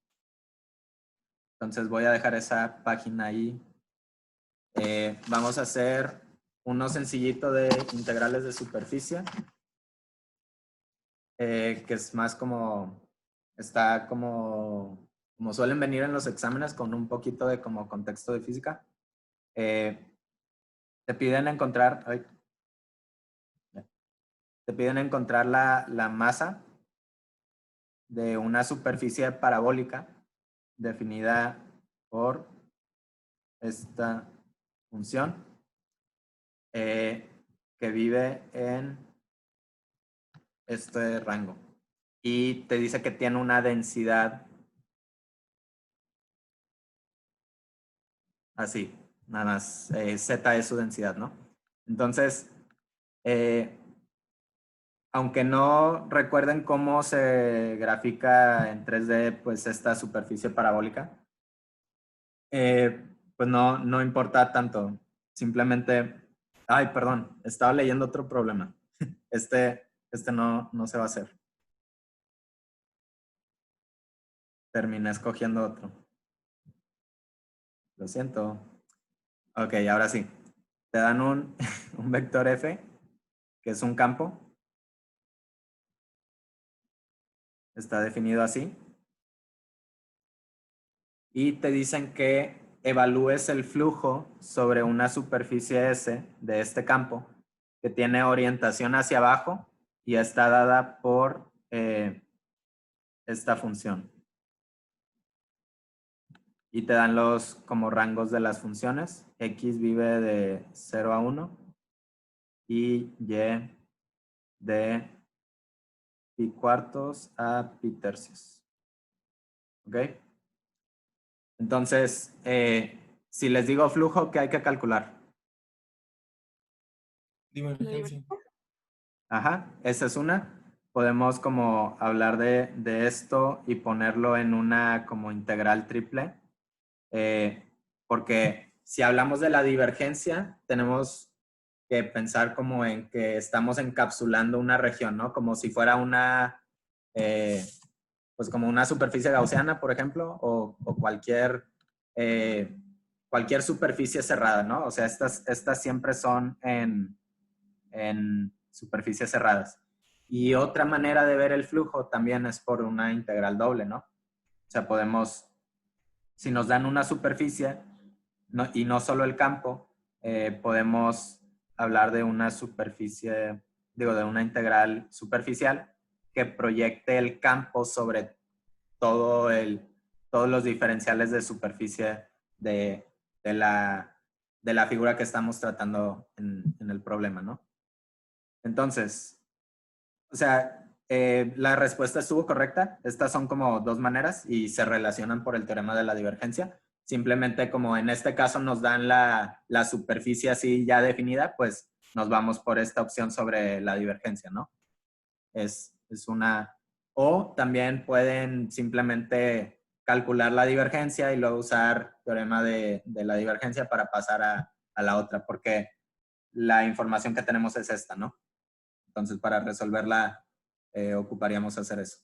Entonces voy a dejar esa página ahí. Vamos a hacer uno sencillito de integrales de superficie, que es más como, está como suelen venir en los exámenes con un poquito de como contexto de física. Te piden encontrar, la masa de una superficie parabólica definida por esta función que vive en este rango y te dice que tiene una densidad así, nada más, Z es su densidad, ¿no? Entonces, aunque no recuerden cómo se grafica en 3D, pues esta superficie parabólica, pues no importa tanto. Simplemente, ay, perdón, estaba leyendo otro problema. Este no se va a hacer. Terminé escogiendo otro. Lo siento. Ok, ahora sí. Te dan un vector F, que es un campo. Está definido así. Y te dicen que evalúes el flujo sobre una superficie S de este campo que tiene orientación hacia abajo y está dada por esta función. Y te dan los como rangos de las funciones. X vive de 0 a 1 y Y de pi cuartos a pi tercios. ¿Ok? Entonces, si les digo flujo, ¿qué hay que calcular? Divergencia. Ajá, esa es una. Podemos como hablar de esto y ponerlo en una como integral triple. Porque si hablamos de la divergencia, tenemos que pensar como en que estamos encapsulando una región, ¿no? Como si fuera una, pues como una superficie gaussiana, por ejemplo, o cualquier superficie cerrada, ¿no? O sea, estas siempre son en superficies cerradas. Y otra manera de ver el flujo también es por una integral doble, ¿no? O sea, podemos, si nos dan una superficie y no solo el campo, podemos hablar de una superficie, de una integral superficial que proyecte el campo sobre todos los diferenciales de superficie de la figura que estamos tratando en el problema, ¿no? Entonces, o sea, la respuesta estuvo correcta. Estas son como dos maneras y se relacionan por el teorema de la divergencia. Simplemente como en este caso nos dan la superficie así ya definida, pues nos vamos por esta opción sobre la divergencia, ¿no? Es una... O también pueden simplemente calcular la divergencia y luego usar teorema de la divergencia para pasar a la otra, porque la información que tenemos es esta, ¿no? Entonces, para resolverla, ocuparíamos hacer eso.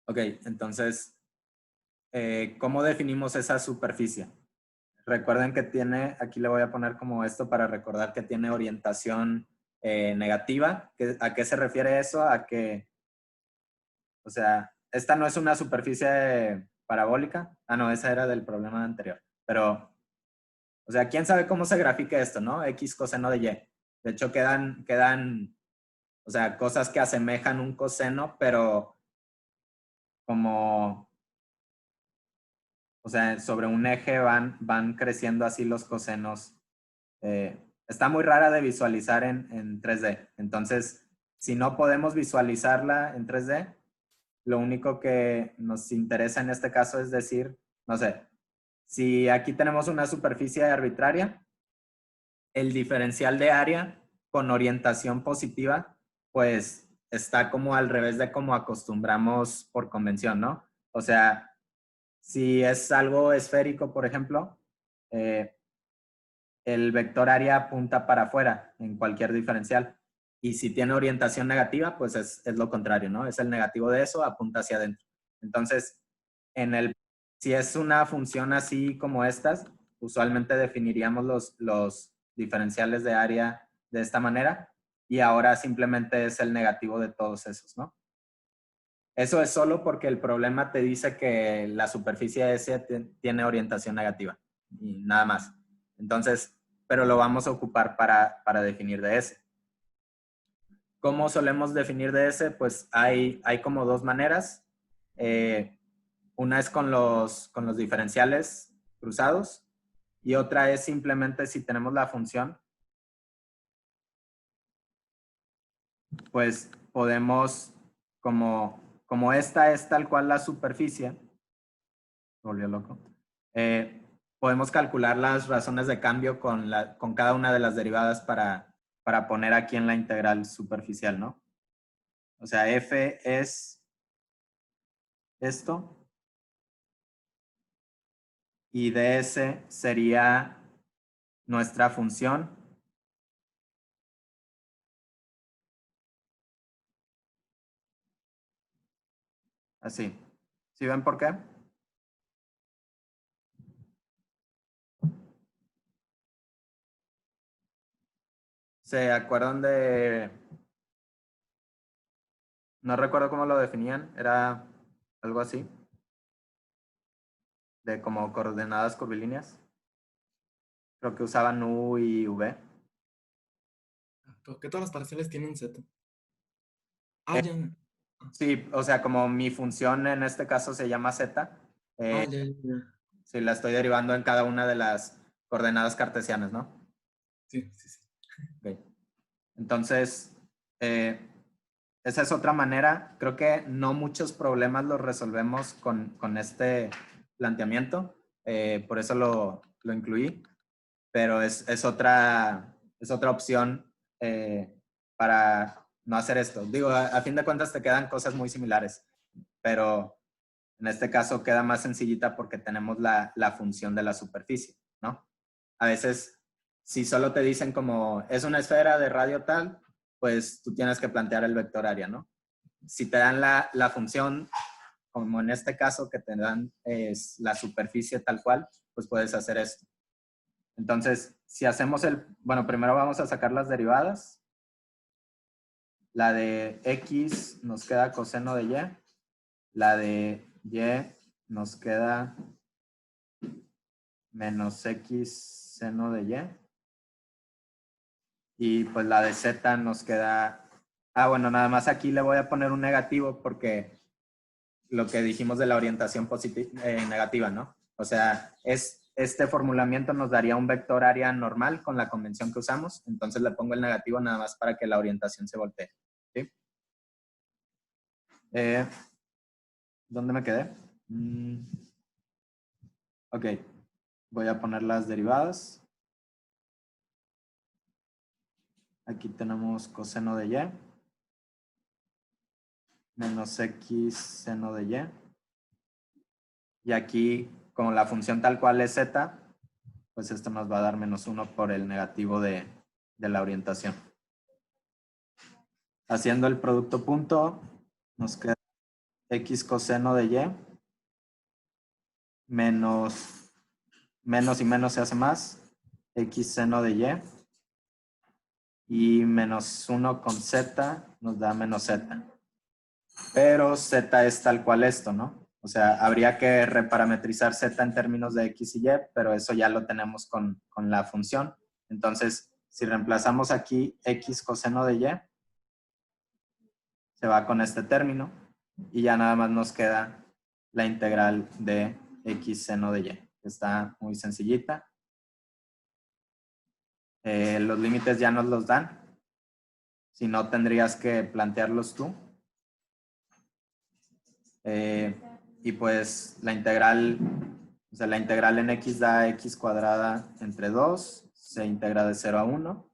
Ok, entonces, ¿cómo definimos esa superficie? Recuerden que tiene, aquí le voy a poner como esto para recordar que tiene orientación negativa. ¿A qué se refiere eso? A que, o sea, esta no es una superficie parabólica. Ah, no, esa era del problema anterior. Pero, o sea, ¿quién sabe cómo se grafica esto, no? X coseno de Y. De hecho, quedan o sea, cosas que asemejan un coseno, pero como, o sea, sobre un eje van creciendo así los cosenos. Está muy rara de visualizar en 3D. Entonces, si no podemos visualizarla en 3D, lo único que nos interesa en este caso es decir, no sé, si aquí tenemos una superficie arbitraria, el diferencial de área con orientación positiva, pues está como al revés de como acostumbramos por convención, ¿no? O sea, si es algo esférico, por ejemplo, el vector área apunta para afuera en cualquier diferencial. Y si tiene orientación negativa, pues es lo contrario, ¿no? Es el negativo de eso, apunta hacia adentro. Entonces, si es una función así como estas, usualmente definiríamos los diferenciales de área de esta manera y ahora simplemente es el negativo de todos esos, ¿no? Eso es solo porque el problema te dice que la superficie S tiene orientación negativa y nada más. Entonces, pero lo vamos a ocupar para definir de S. ¿Cómo solemos definir de S? Pues hay como dos maneras. Una es con los diferenciales cruzados y otra es simplemente si tenemos la función, pues podemos, como esta es tal cual la superficie, volvió loco, podemos calcular las razones de cambio con cada una de las derivadas para poner aquí en la integral superficial, ¿no? O sea, f es esto y ds sería nuestra función así. ¿Sí ven por qué? ¿Se acuerdan de...? No recuerdo cómo lo definían, era algo así, de como coordenadas curvilíneas. Creo que usaban U y V. ¿Por qué todas las parciales tienen Z? Eh, Ya. sí, o sea, como mi función en este caso se llama Z, Ya, ya. sí, la estoy derivando en cada una de las coordenadas cartesianas, ¿no? Sí, sí, sí. Okay. Entonces, esa es otra manera. Creo que no muchos problemas los resolvemos con este planteamiento. Por eso lo incluí. Pero es otra opción para no hacer esto. Digo, a fin de cuentas te quedan cosas muy similares, pero en este caso queda más sencillita porque tenemos la función de la superficie, ¿no? A veces, si solo te dicen como es una esfera de radio tal, pues tú tienes que plantear el vector área, ¿no? Si te dan la función, como en este caso que te dan la superficie tal cual, pues puedes hacer esto. Entonces, si hacemos bueno, primero vamos a sacar las derivadas. La de X nos queda coseno de Y. La de Y nos queda menos X seno de Y. Y pues la de Z nos queda... bueno, nada más aquí le voy a poner un negativo porque lo que dijimos de la orientación negativa, ¿no? O sea, este formulamiento nos daría un vector área normal con la convención que usamos, entonces le pongo el negativo nada más para que la orientación se voltee. ¿Sí? ¿Dónde me quedé? Ok, voy a poner las derivadas. Aquí tenemos coseno de Y menos X seno de Y. Y aquí, como la función tal cual es Z, pues esto nos va a dar menos 1 por el negativo de la orientación. Haciendo el producto punto, nos queda X coseno de Y menos y menos se hace más, X seno de Y menos 1 con Z nos da menos Z. Pero Z es tal cual esto, ¿no? O sea, habría que reparametrizar Z en términos de X y Y, pero eso ya lo tenemos con la función. Entonces, si reemplazamos aquí X coseno de Y, se va con este término y ya nada más nos queda la integral de X seno de Y. Está muy sencillita. Los límites ya nos los dan. Si no, tendrías que plantearlos tú. Y pues la integral, o sea, la integral en x da x cuadrada entre 2, se integra de 0 a 1.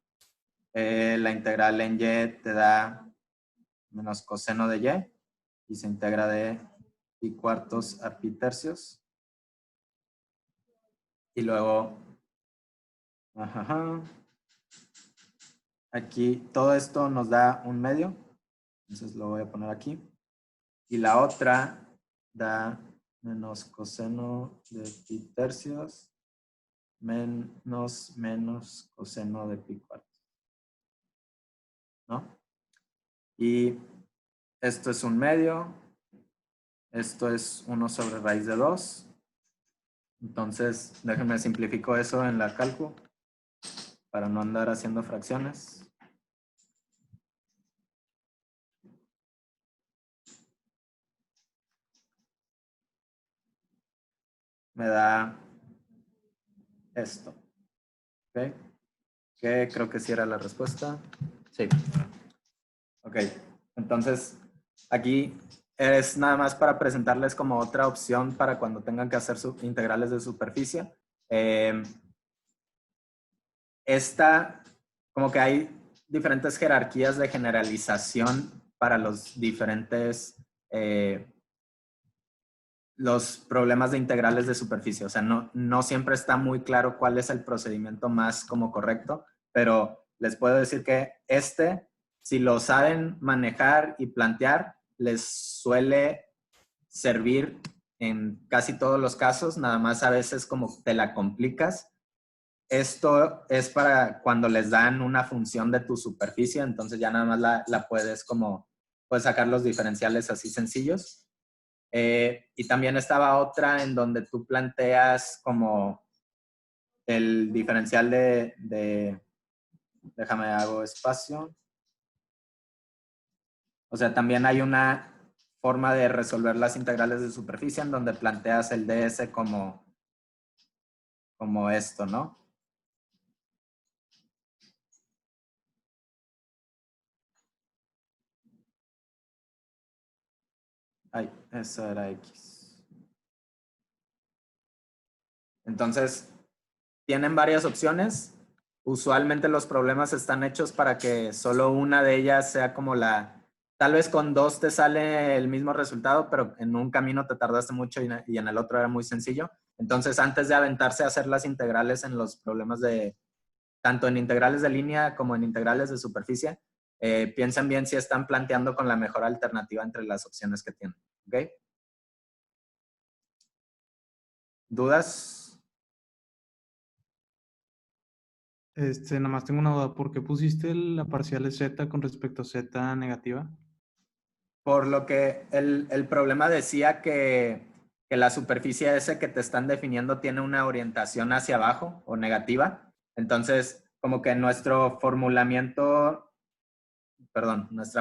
La integral en y te da menos coseno de y se integra de pi cuartos a pi tercios. Y luego, aquí todo esto nos da un medio, entonces lo voy a poner aquí. Y la otra da menos coseno de pi tercios menos coseno de pi cuartos, ¿no? Y esto es un medio, esto es 1 sobre raíz de 2. Entonces, déjenme simplifico eso en la cálculo para no andar haciendo fracciones. Me da esto. ¿Ok? Que creo que sí era la respuesta. Sí. Ok. Entonces, aquí es nada más para presentarles como otra opción para cuando tengan que hacer integrales de superficie. Esta, como que hay diferentes jerarquías de generalización para los diferentes los problemas de integrales de superficie. O sea, no siempre está muy claro cuál es el procedimiento más como correcto, pero les puedo decir que si lo saben manejar y plantear, les suele servir en casi todos los casos, nada más a veces como te la complicas. Esto es para cuando les dan una función de tu superficie, entonces ya nada más la puedes sacar los diferenciales así sencillos. Y también estaba otra en donde tú planteas como el diferencial déjame hago espacio. O sea, también hay una forma de resolver las integrales de superficie en donde planteas el ds como esto, ¿no? Ay, eso era X. Entonces, tienen varias opciones. Usualmente los problemas están hechos para que solo una de ellas sea como tal vez con dos te sale el mismo resultado, pero en un camino te tardaste mucho y en el otro era muy sencillo. Entonces, antes de aventarse a hacer las integrales en los problemas tanto en integrales de línea como en integrales de superficie, piensen bien si están planteando con la mejor alternativa entre las opciones que tienen. ¿Ok? ¿Dudas? Nada más tengo una duda. ¿Por qué pusiste la parcial de z con respecto a z negativa? Por lo que el problema decía que la superficie ese que te están definiendo tiene una orientación hacia abajo o negativa. Entonces, como que nuestra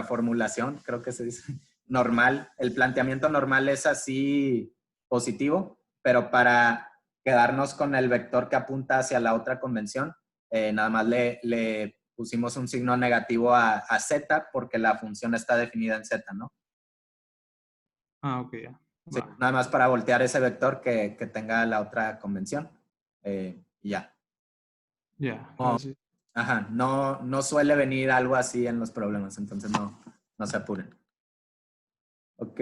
formulación, creo que se dice, normal, el planteamiento normal es así positivo, pero para quedarnos con el vector que apunta hacia la otra convención, nada más le pusimos un signo negativo a z porque la función está definida en z, ¿no? Ah, ok, ya. Sí, nada más para voltear ese vector que tenga la otra convención. Y ya. Ya, No, gracias. ajá, no suele venir algo así en los problemas, entonces no se apuren. Ok.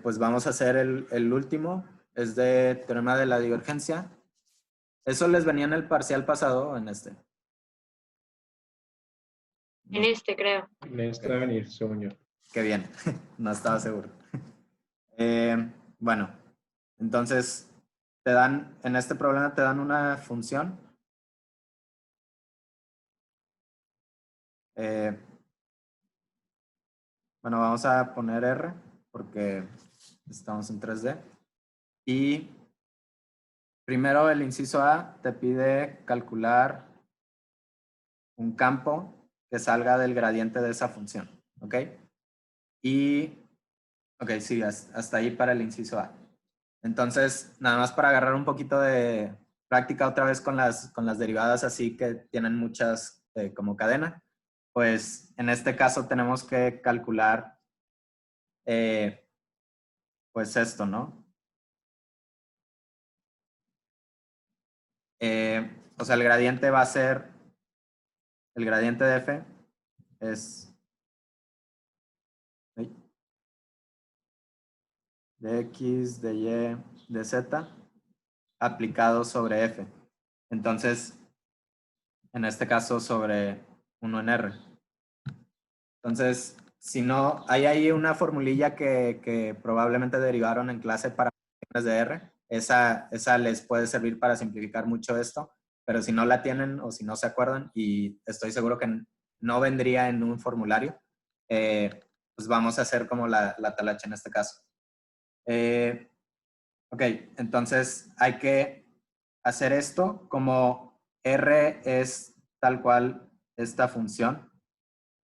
Pues vamos a hacer el último. Es de teorema de la divergencia. ¿Eso les venía en el parcial pasado o en este? En este, creo. En esta venir, según yo. Qué bien, no estaba seguro. Bueno, entonces en este problema te dan una función. Bueno, vamos a poner R porque estamos en 3D. Y primero el inciso A te pide calcular un campo que salga del gradiente de esa función, ¿ok? Ok, sí, hasta ahí para el inciso A. Entonces, nada más para agarrar un poquito de práctica otra vez con las derivadas así que tienen muchas como cadena, pues en este caso tenemos que calcular pues esto, ¿no? O sea, el gradiente va a ser, el gradiente de f es de x, de y, de z aplicado sobre f. Entonces, en este caso sobre 1 en r. Entonces, si no, hay ahí una formulilla que probablemente derivaron en clase para funciones de R. Esa les puede servir para simplificar mucho esto, pero si no la tienen o si no se acuerdan, y estoy seguro que no vendría en un formulario, pues vamos a hacer como la talacha en este caso. Ok, entonces hay que hacer esto como R es tal cual esta función.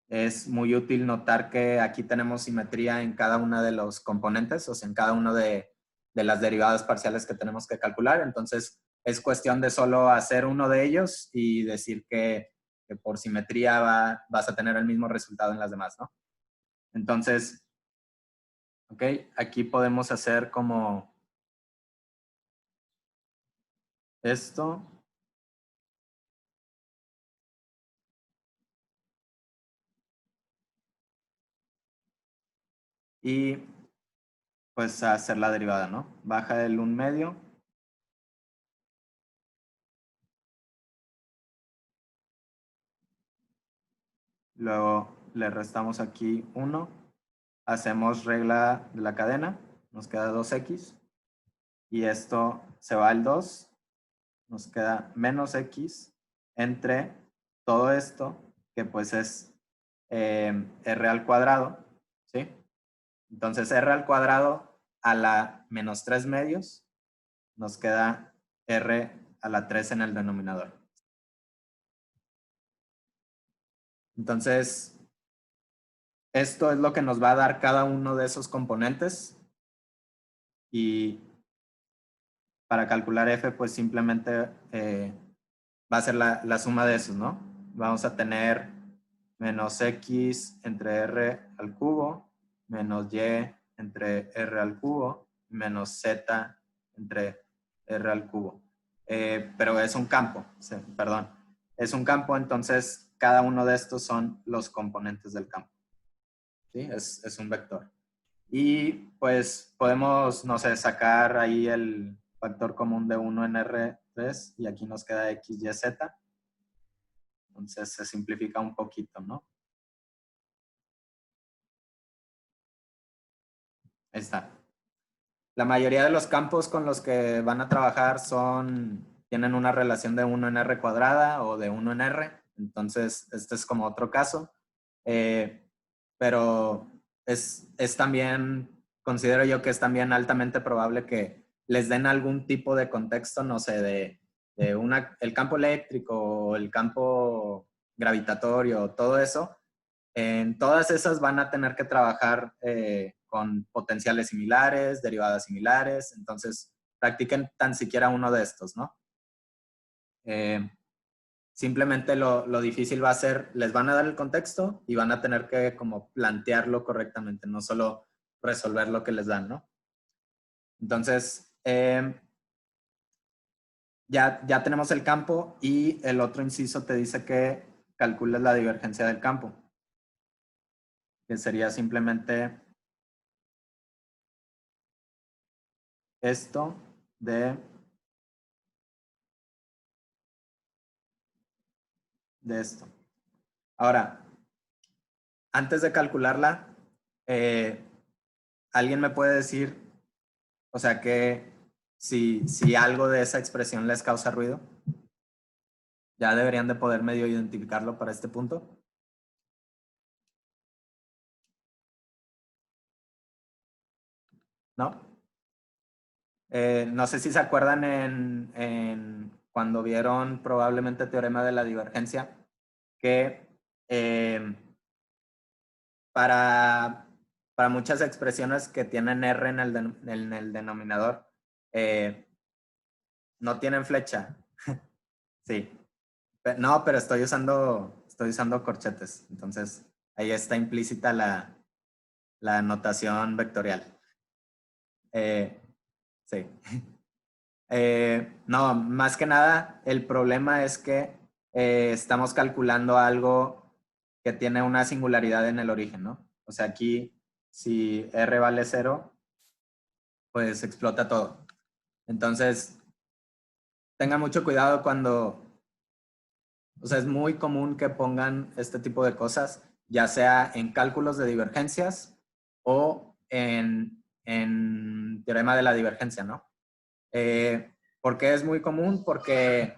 Es muy útil notar que aquí tenemos simetría en cada uno de los componentes, o sea, en cada uno de las derivadas parciales que tenemos que calcular. Entonces, es cuestión de solo hacer uno de ellos y decir que por simetría vas a tener el mismo resultado en las demás, ¿no? Entonces, ok, aquí podemos hacer como esto. Y pues hacer la derivada, ¿no? Baja el 1 medio. Luego le restamos aquí 1. Hacemos regla de la cadena. Nos queda 2x. Y esto se va al 2. Nos queda menos x entre todo esto, que pues es r al cuadrado. ¿Sí? Entonces r al cuadrado a la menos 3 medios. Nos queda r a la 3 en el denominador. Entonces, esto es lo que nos va a dar cada uno de esos componentes. Y para calcular f, pues simplemente va a ser la suma de esos, ¿no? Vamos a tener menos x entre r al cubo, menos y entre r al cubo, menos z entre r al cubo. Pero es un campo, perdón. Es un campo, entonces cada uno de estos son los componentes del campo. ¿Sí? Es un vector. Y pues podemos, no sé, sacar ahí el factor común de 1 en R3 y aquí nos queda X, Y, Z. Entonces se simplifica un poquito, ¿no? Ahí está. La mayoría de los campos con los que van a trabajar tienen una relación de 1 en R cuadrada o de 1 en R. Entonces, este es como otro caso. Pero es también, considero yo que es también altamente probable que les den algún tipo de contexto, no sé, de el campo eléctrico o el campo gravitatorio, todo eso. En todas esas van a tener que trabajar con potenciales similares, derivadas similares, entonces practiquen tan siquiera uno de estos, ¿no? Simplemente lo difícil va a ser, les van a dar el contexto y van a tener que como plantearlo correctamente, no solo resolver lo que les dan, ¿no? Entonces, ya tenemos el campo y el otro inciso te dice que calcules la divergencia del campo, que sería simplemente esto de esto. Ahora, antes de calcularla, ¿alguien me puede decir, o sea, que si algo de esa expresión les causa ruido? Ya deberían de poder medio identificarlo para este punto. ¿No? No sé si se acuerdan cuando vieron probablemente el teorema de la divergencia, que para muchas expresiones que tienen R en el denominador, no tienen flecha. Sí. No, pero estoy usando corchetes. Entonces, ahí está implícita la notación vectorial. Sí. No, más que nada, el problema es que estamos calculando algo que tiene una singularidad en el origen, ¿no? O sea, aquí, si R vale 0, pues explota todo. Entonces, tenga mucho cuidado cuando... O sea, es muy común que pongan este tipo de cosas, ya sea en cálculos de divergencias o en teorema de la divergencia, ¿no? ¿Por qué es muy común? Porque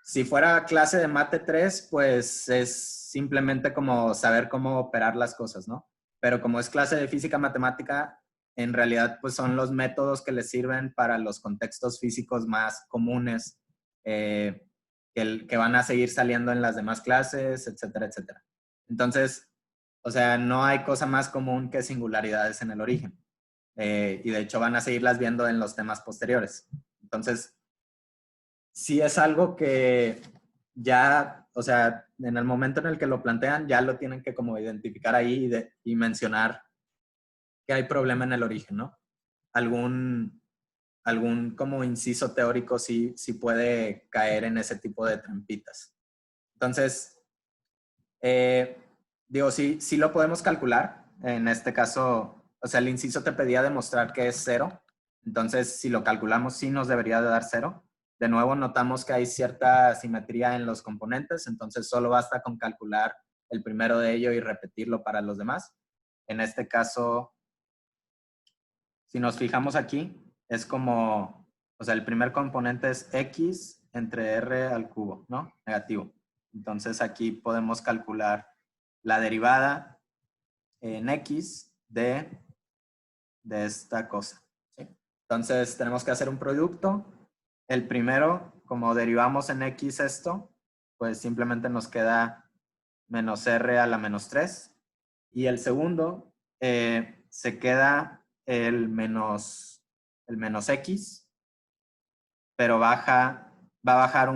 si fuera clase de mate 3, pues es simplemente como saber cómo operar las cosas, ¿no? Pero como es clase de física matemática, en realidad pues son los métodos que les sirven para los contextos físicos más comunes que van a seguir saliendo en las demás clases, etcétera, etcétera. Entonces, o sea, no hay cosa más común que singularidades en el origen. Y de hecho van a seguirlas viendo en los temas posteriores. Entonces, sí es algo que ya, o sea, en el momento en el que lo plantean, ya lo tienen que como identificar ahí y mencionar que hay problema en el origen, ¿no? Algún como inciso teórico sí puede caer en ese tipo de trampitas. Entonces, digo, sí lo podemos calcular. En este caso, o sea, el inciso te pedía demostrar que es 0. Entonces, si lo calculamos, sí nos debería de dar 0. De nuevo, notamos que hay cierta simetría en los componentes, entonces solo basta con calcular el primero de ello y repetirlo para los demás. En este caso, si nos fijamos aquí, es como, o sea, el primer componente es x entre r al cubo, ¿no? Negativo. Entonces aquí podemos calcular la derivada en x de esta cosa, ¿sí? Entonces tenemos que hacer un producto. El primero, como derivamos en x esto, pues simplemente nos queda menos r a la menos 3. Y el segundo, se queda el menos x, pero va a bajar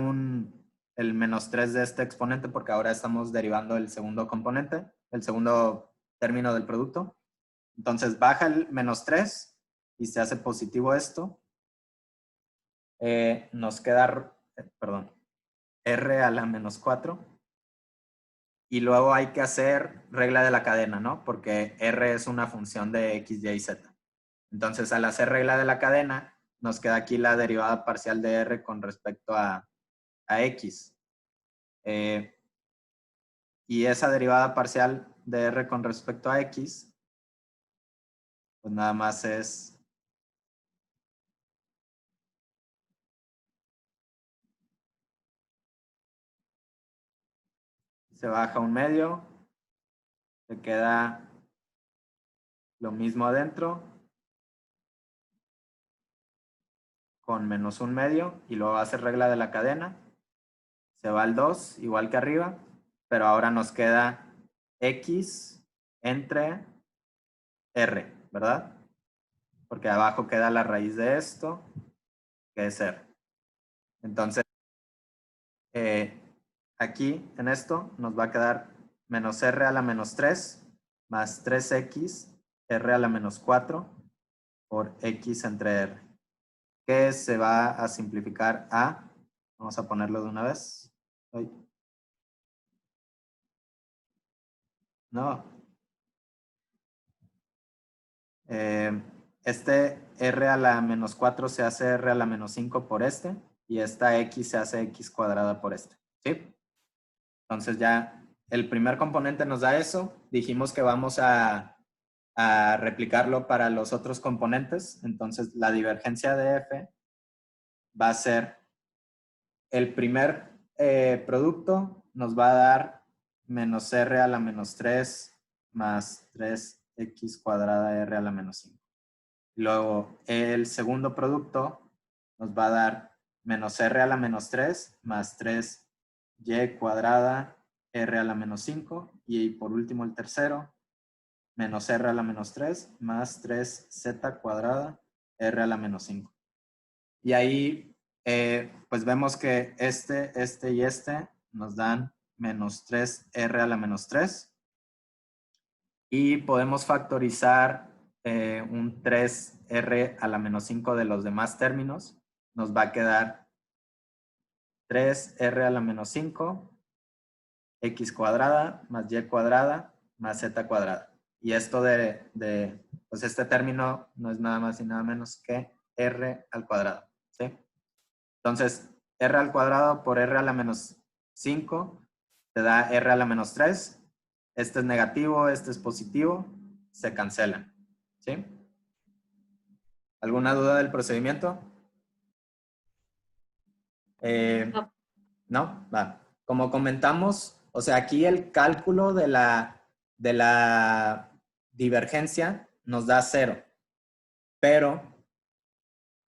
el menos 3 de este exponente porque ahora estamos derivando el segundo componente, el segundo término del producto. Entonces baja el menos 3 y se hace positivo esto. Nos queda, perdón, r a la menos 4. Y luego hay que hacer regla de la cadena, ¿no? Porque r es una función de x, y, z. Entonces, al hacer regla de la cadena, nos queda aquí la derivada parcial de r con respecto a x. Y esa derivada parcial de r con respecto a x, pues nada más es... Se baja un medio, se queda lo mismo adentro, con menos un medio, y luego hace regla de la cadena. Se va al 2, igual que arriba, pero ahora nos queda x entre r, ¿verdad? Porque abajo queda la raíz de esto, que es r. Entonces, aquí en esto nos va a quedar menos r a la menos 3 más 3x r a la menos 4 por x entre r, que se va a simplificar a, vamos a ponerlo de una vez. Ay. No. Este r a la menos 4 se hace r a la menos 5 por este, y esta x se hace x cuadrada por este, ¿sí? Entonces ya el primer componente nos da eso. Dijimos que vamos a replicarlo para los otros componentes. Entonces la divergencia de f va a ser el primer producto, nos va a dar menos r a la menos 3 más 3x cuadrada r a la menos 5. Luego, el segundo producto nos va a dar menos r a la menos 3 más 3y cuadrada r a la menos 5. Y por último, el tercero, menos r a la menos 3 más 3z cuadrada r a la menos 5. Y ahí, pues vemos que este y este nos dan menos 3r a la menos 3. Y podemos factorizar un 3r a la menos 5 de los demás términos. Nos va a quedar 3r a la menos 5, x cuadrada más y cuadrada más z cuadrada. Y esto pues este término no es nada más y nada menos que r al cuadrado, ¿sí? Entonces, r al cuadrado por r a la menos 5 te da r a la menos 3. Este es negativo, este es positivo, se cancelan, ¿sí? ¿Alguna duda del procedimiento? No. ¿No? Va. Como comentamos, o sea, aquí el cálculo de la divergencia nos da 0. Pero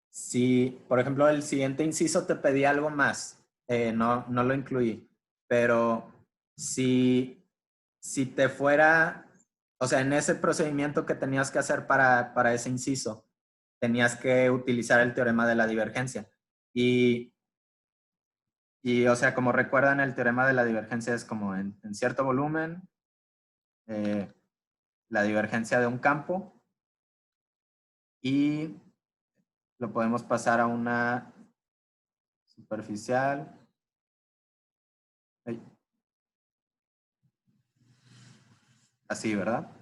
si, por ejemplo, el siguiente inciso te pedía algo más, no lo incluí, pero si te fuera, o sea, en ese procedimiento que tenías que hacer para ese inciso, tenías que utilizar el teorema de la divergencia. Y o sea, como recuerdan, el teorema de la divergencia es como en cierto volumen, la divergencia de un campo, y lo podemos pasar a una superficial. Así, ¿verdad?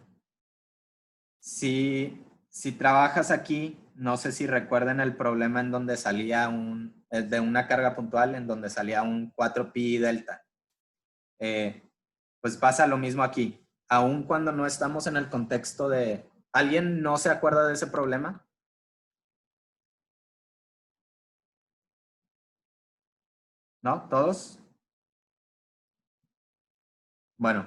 Si trabajas aquí, no sé si recuerden el problema en donde salía de una carga puntual, en donde salía un 4pi delta. Pues pasa lo mismo aquí. Aun cuando no estamos en el contexto de... ¿Alguien no se acuerda de ese problema? ¿No? ¿Todos? Bueno,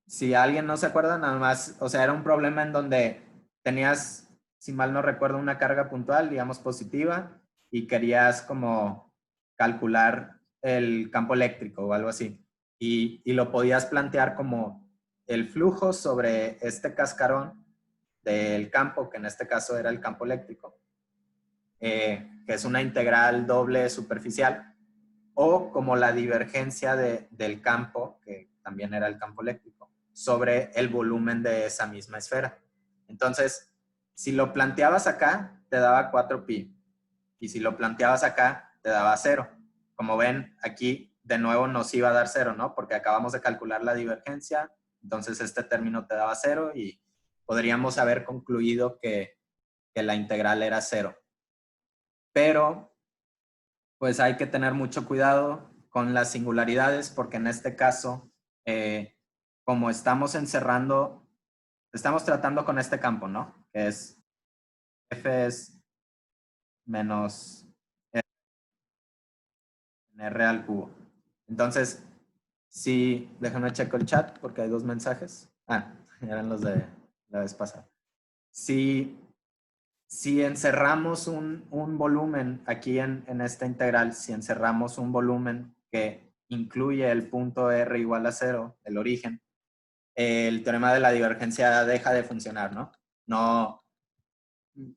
si alguien no se acuerda, nada más, o sea, era un problema en donde tenías, si mal no recuerdo, una carga puntual, digamos positiva, y querías como calcular el campo eléctrico o algo así. Y lo podías plantear como el flujo sobre este cascarón del campo, que en este caso era el campo eléctrico, que es una integral doble superficial, o como la divergencia del campo, que también era el campo eléctrico, sobre el volumen de esa misma esfera. Entonces, si lo planteabas acá, te daba 4pi. Y si lo planteabas acá, te daba 0. Como ven, aquí de nuevo nos iba a dar 0, ¿no? Porque acabamos de calcular la divergencia, entonces este término te daba 0 y podríamos haber concluido que la integral era 0. Pero pues hay que tener mucho cuidado con las singularidades porque en este caso, como estamos tratando con este campo, ¿no? Que es f es menos r al cubo. Entonces, si, déjame checo el chat porque hay 2 mensajes. Eran los de la vez pasada. Si encerramos un volumen aquí en esta integral, si encerramos un volumen que incluye el punto r igual a 0, el origen, el teorema de la divergencia deja de funcionar, ¿no? No,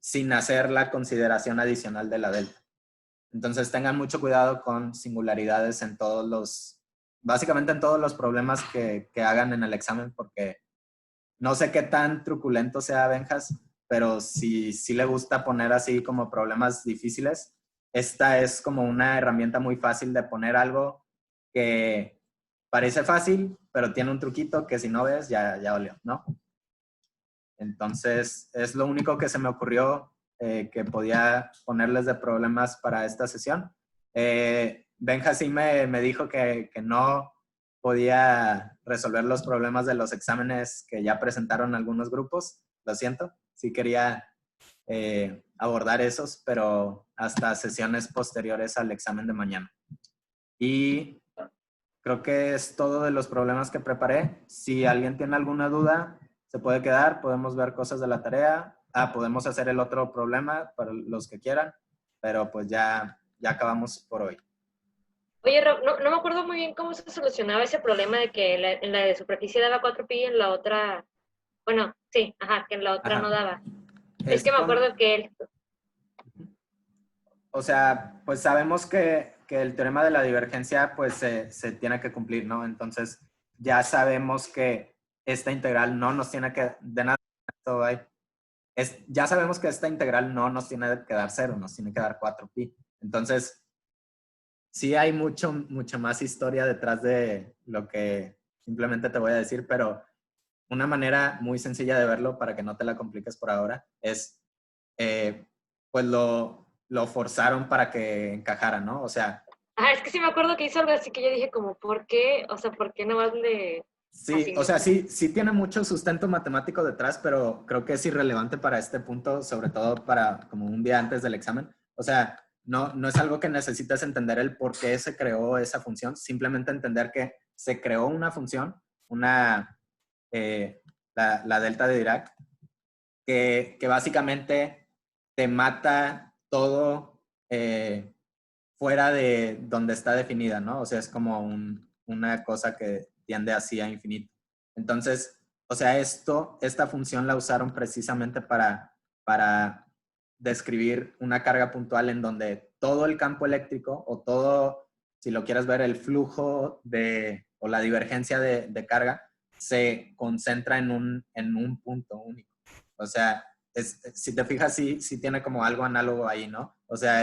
sin hacer la consideración adicional de la delta. Entonces tengan mucho cuidado con singularidades básicamente en todos los problemas que hagan en el examen, porque no sé qué tan truculento sea Benjas, pero si le gusta poner así como problemas difíciles, esta es como una herramienta muy fácil de poner algo que parece fácil, pero tiene un truquito que si no ves, ya valió, ¿no? Entonces, es lo único que se me ocurrió que podía ponerles de problemas para esta sesión. Benja sí me dijo que no podía resolver los problemas de los exámenes que ya presentaron algunos grupos. Lo siento, sí quería abordar esos, pero hasta sesiones posteriores al examen de mañana. Y creo que es todo de los problemas que preparé. Si alguien tiene alguna duda, se puede quedar, podemos ver cosas de la tarea. Podemos hacer el otro problema para los que quieran, pero pues ya acabamos por hoy. Oye, Rob, no me acuerdo muy bien cómo se solucionaba ese problema de que en la de superficie daba 4pi y en la otra, bueno, sí, que en la otra no daba. Es que me acuerdo que O sea, pues sabemos que el teorema de la divergencia pues se tiene que cumplir, ¿no? Entonces ya sabemos que esta integral no nos tiene que, de nada, esto ahí. Ya sabemos que esta integral no nos tiene que dar 0, nos tiene que dar 4pi. Entonces, sí hay mucha más historia detrás de lo que simplemente te voy a decir, pero una manera muy sencilla de verlo para que no te la compliques por ahora es, pues lo forzaron para que encajara, ¿no? O sea... Es que sí me acuerdo que hizo algo así que yo dije como, ¿por qué? O sea, ¿por qué no más le... Sí, o sea, sí tiene mucho sustento matemático detrás, pero creo que es irrelevante para este punto, sobre todo para como un día antes del examen. O sea, no es algo que necesites entender el por qué se creó esa función, simplemente entender que se creó una función, la delta de Dirac, que básicamente te mata todo fuera de donde está definida, ¿no? O sea, es como una cosa que tiende así a infinito. Entonces, o sea, esta función la usaron precisamente para describir una carga puntual en donde todo el campo eléctrico o todo, si lo quieres ver, el flujo o la divergencia de carga se concentra en un punto único. O sea, si te fijas, sí tiene como algo análogo ahí, ¿no? O sea,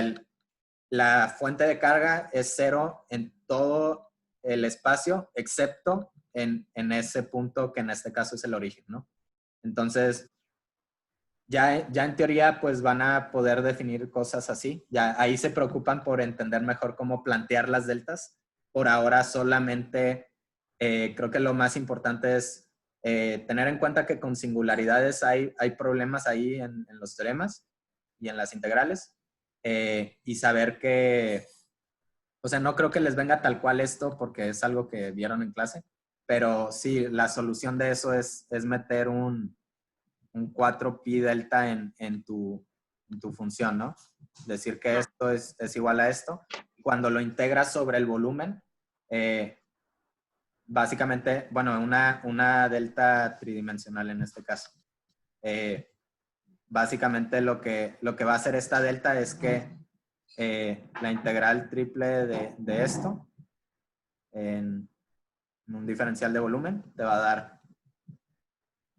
la fuente de carga es 0 en todo el espacio, excepto en ese punto que en este caso es el origen, ¿no? Entonces, ya en teoría, pues van a poder definir cosas así. Ya ahí se preocupan por entender mejor cómo plantear las deltas. Por ahora solamente creo que lo más importante es tener en cuenta que con singularidades hay problemas ahí en los teoremas y en las integrales. Y saber que, o sea, no creo que les venga tal cual esto porque es algo que vieron en clase, pero sí, la solución de eso es meter un 4pi delta en tu función, ¿no? Decir que esto es igual a esto. Cuando lo integras sobre el volumen, básicamente, bueno, una delta tridimensional en este caso. Básicamente lo que va a hacer esta delta es que la integral triple de esto en un diferencial de volumen te va a dar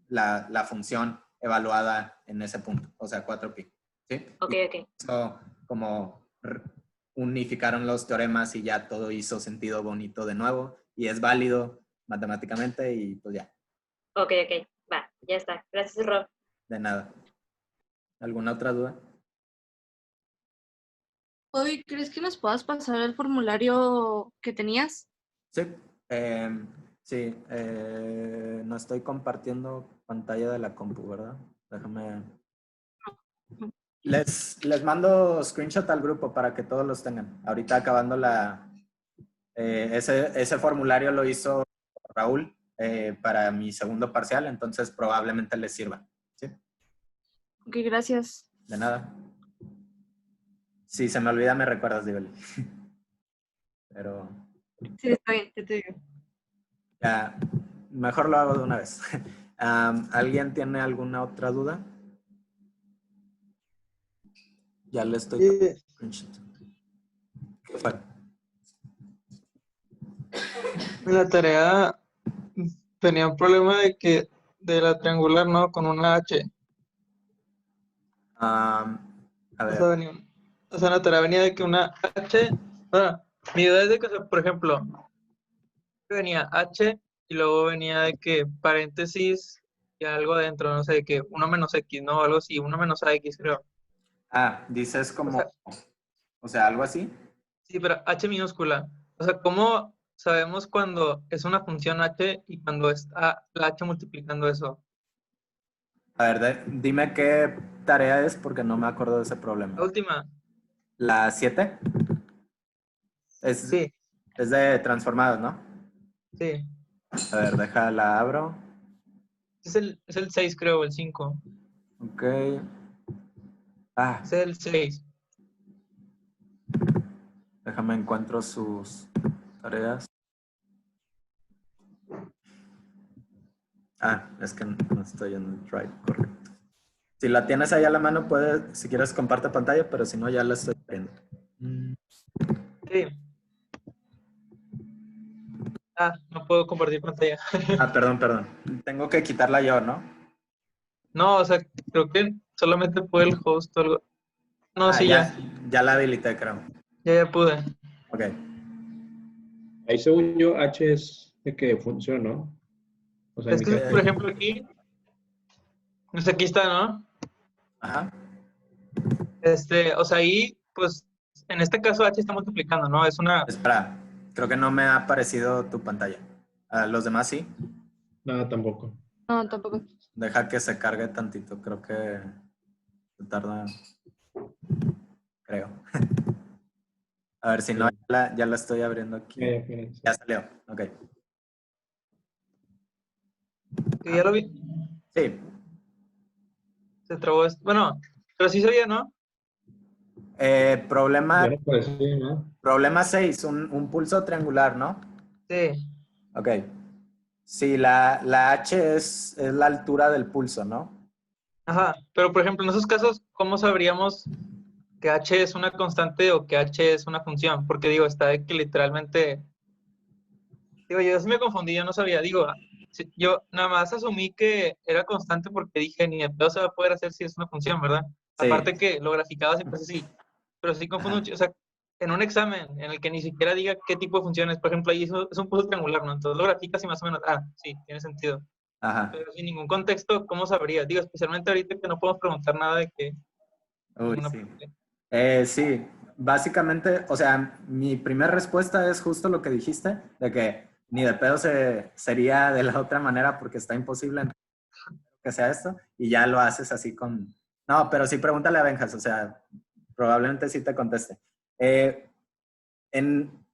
la función evaluada en ese punto, o sea, 4pi. ¿Sí? Ok. Eso como unificaron los teoremas y ya todo hizo sentido bonito de nuevo y es válido matemáticamente y pues ya. Ok. Va, ya está. Gracias, Rob. De nada. ¿Alguna otra duda? Oye, ¿crees que nos puedas pasar el formulario que tenías? Sí. Sí. No estoy compartiendo pantalla de la compu, ¿verdad? Déjame... Les mando screenshot al grupo para que todos los tengan. Ahorita acabando ese formulario lo hizo Raúl para mi segundo parcial, entonces probablemente les sirva. ¿Sí? Ok, gracias. De nada. Si se me olvida, me recuerdas, dígale. Pero... Sí, está bien, te digo. Ya, mejor lo hago de una vez. ¿Alguien tiene alguna otra duda? Ya le estoy... ¿Qué fue? En la tarea tenía un problema de la triangular, ¿no? Con una H. A ver. O sea, en la tarea venía de que una H... mi idea es de que, por ejemplo, venía H y luego venía de que paréntesis y algo adentro, no sé, de que 1 menos X, ¿no? Algo así, 1 menos AX, creo. Dices como... O sea, algo así. Sí, pero H minúscula. O sea, ¿cómo sabemos cuando es una función H y cuando está la H multiplicando eso? A ver, dime qué tarea es porque no me acuerdo de ese problema. La última. ¿La 7? Sí. Es de transformados, ¿no? Sí. A ver, déjala abro. Es el 6, creo, el 5. Ok. Es el 6. Déjame encuentro sus tareas. Es que no estoy en el Drive, correcto. Si la tienes ahí a la mano, si quieres, comparte pantalla, pero si no, ya la estoy viendo. Sí. No puedo compartir pantalla. Ah, perdón. Tengo que quitarla yo, ¿no? No, o sea, creo que solamente puede el host o algo. No, sí, ya. Ya la habilité, creo. Ya pude. Ok. Ahí según yo, H es de que funciona, ¿no? O sea, Es que, por ejemplo, aquí, pues aquí está, ¿no? Ajá. O sea, ahí, pues, en este caso H está multiplicando, ¿no? Es una... Espera, creo que no me ha aparecido tu pantalla. Los demás sí. Nada, tampoco. No, tampoco. Deja que se cargue tantito, creo que se tarda. Creo. A ver si no, ya la estoy abriendo aquí. Ya salió, ok. ¿Ya lo vi? Sí. Se trabó esto. Bueno, pero sí se oye, ¿no? Problema, Ya no parecía, ¿no? problema 6, un pulso triangular, ¿no? Sí. Ok. Sí, la H es la altura del pulso, ¿no? Ajá. Pero, por ejemplo, en esos casos, ¿cómo sabríamos que H es una constante o que H es una función? Porque, digo, está de que literalmente... Digo, yo sí me confundí, yo no sabía. Digo, yo nada más asumí que era constante porque dije, ni de pedo se va a poder hacer si es una función, ¿verdad? Sí. Aparte que lo graficaba siempre así. Pero sí confundo mucho. O sea, en un examen en el que ni siquiera diga qué tipo de funciones, por ejemplo, ahí es un pulso triangular, ¿no? Entonces lo graficas y más o menos, sí, tiene sentido. Ajá. Pero sin ningún contexto, ¿cómo sabría? Digo, especialmente ahorita que no podemos preguntar nada de que... Uy, sí. Sí, básicamente, o sea, mi primera respuesta es justo lo que dijiste, de que ni de pedo sería de la otra manera porque está imposible que sea esto, y ya lo haces así con... No, pero sí pregúntale a Benjas, o sea, probablemente sí te conteste.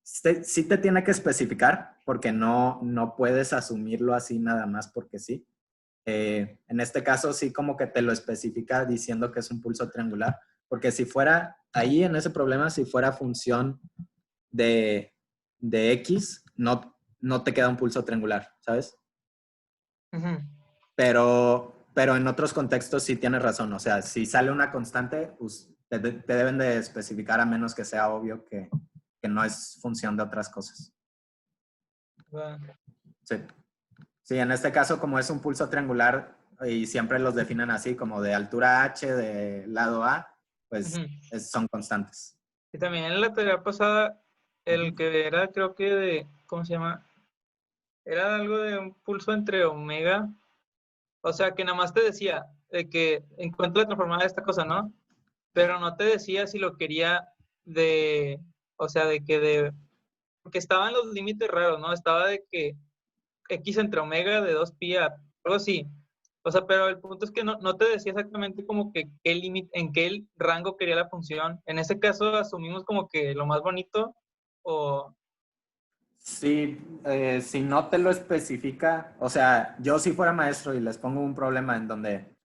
Sí te tiene que especificar, porque no puedes asumirlo así nada más porque sí. En este caso sí como que te lo especifica diciendo que es un pulso triangular, porque si fuera ahí en ese problema, si fuera función de X, no te queda un pulso triangular, ¿sabes? Pero en otros contextos sí tienes razón, o sea, si sale una constante, pues te deben de especificar a menos que sea obvio que no es función de otras cosas. Sí. Sí, en este caso, como es un pulso triangular y siempre los definen así, como de altura H de lado A, pues son constantes. Y también en la tarea pasada, el que era, creo que de, ¿cómo se llama? Era algo de un pulso entre omega. O sea, que nada más te decía de que encuentra la transformada de esta cosa, ¿no? Pero no te decía si lo quería de, o sea, porque estaban los límites raros, ¿no? Estaba de que X entre omega de 2pi a algo así. O sea, pero el punto es que no te decía exactamente como que qué límite, en qué rango quería la función. En ese caso asumimos como que lo más bonito o... Sí, si no te lo especifica, o sea, yo si fuera maestro y les pongo un problema en donde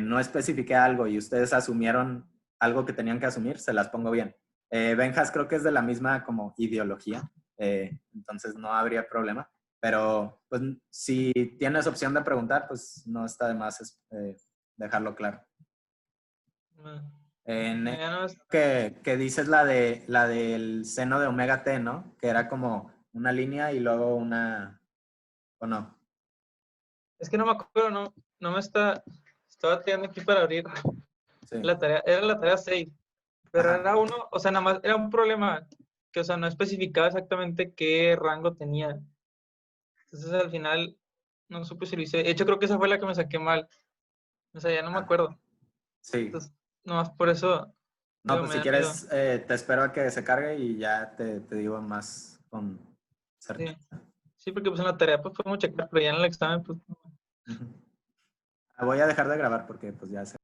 no especifiqué algo y ustedes asumieron algo que tenían que asumir, se las pongo bien. Benjas creo que es de la misma como ideología, entonces no habría problema. Pero pues si tienes opción de preguntar, pues no está de más dejarlo claro. Que dices la del seno de omega t, ¿no? Que era como una línea y luego una... ¿O no? Es que no me acuerdo, no me estaba tirando aquí para abrir la tarea, era la tarea 6, pero era uno, o sea, nada más era un problema que, o sea, no especificaba exactamente qué rango tenía. Entonces al final no supe si lo hice. De hecho, creo que esa fue la que me saqué mal. O sea, ya no me acuerdo. Sí. Entonces, nomás por eso. No, pues si quieres, te espero a que se cargue y ya te digo más con certeza. Sí, porque pues en la tarea pues podemos checar, pero ya en el examen pues... Voy a dejar de grabar porque pues ya se...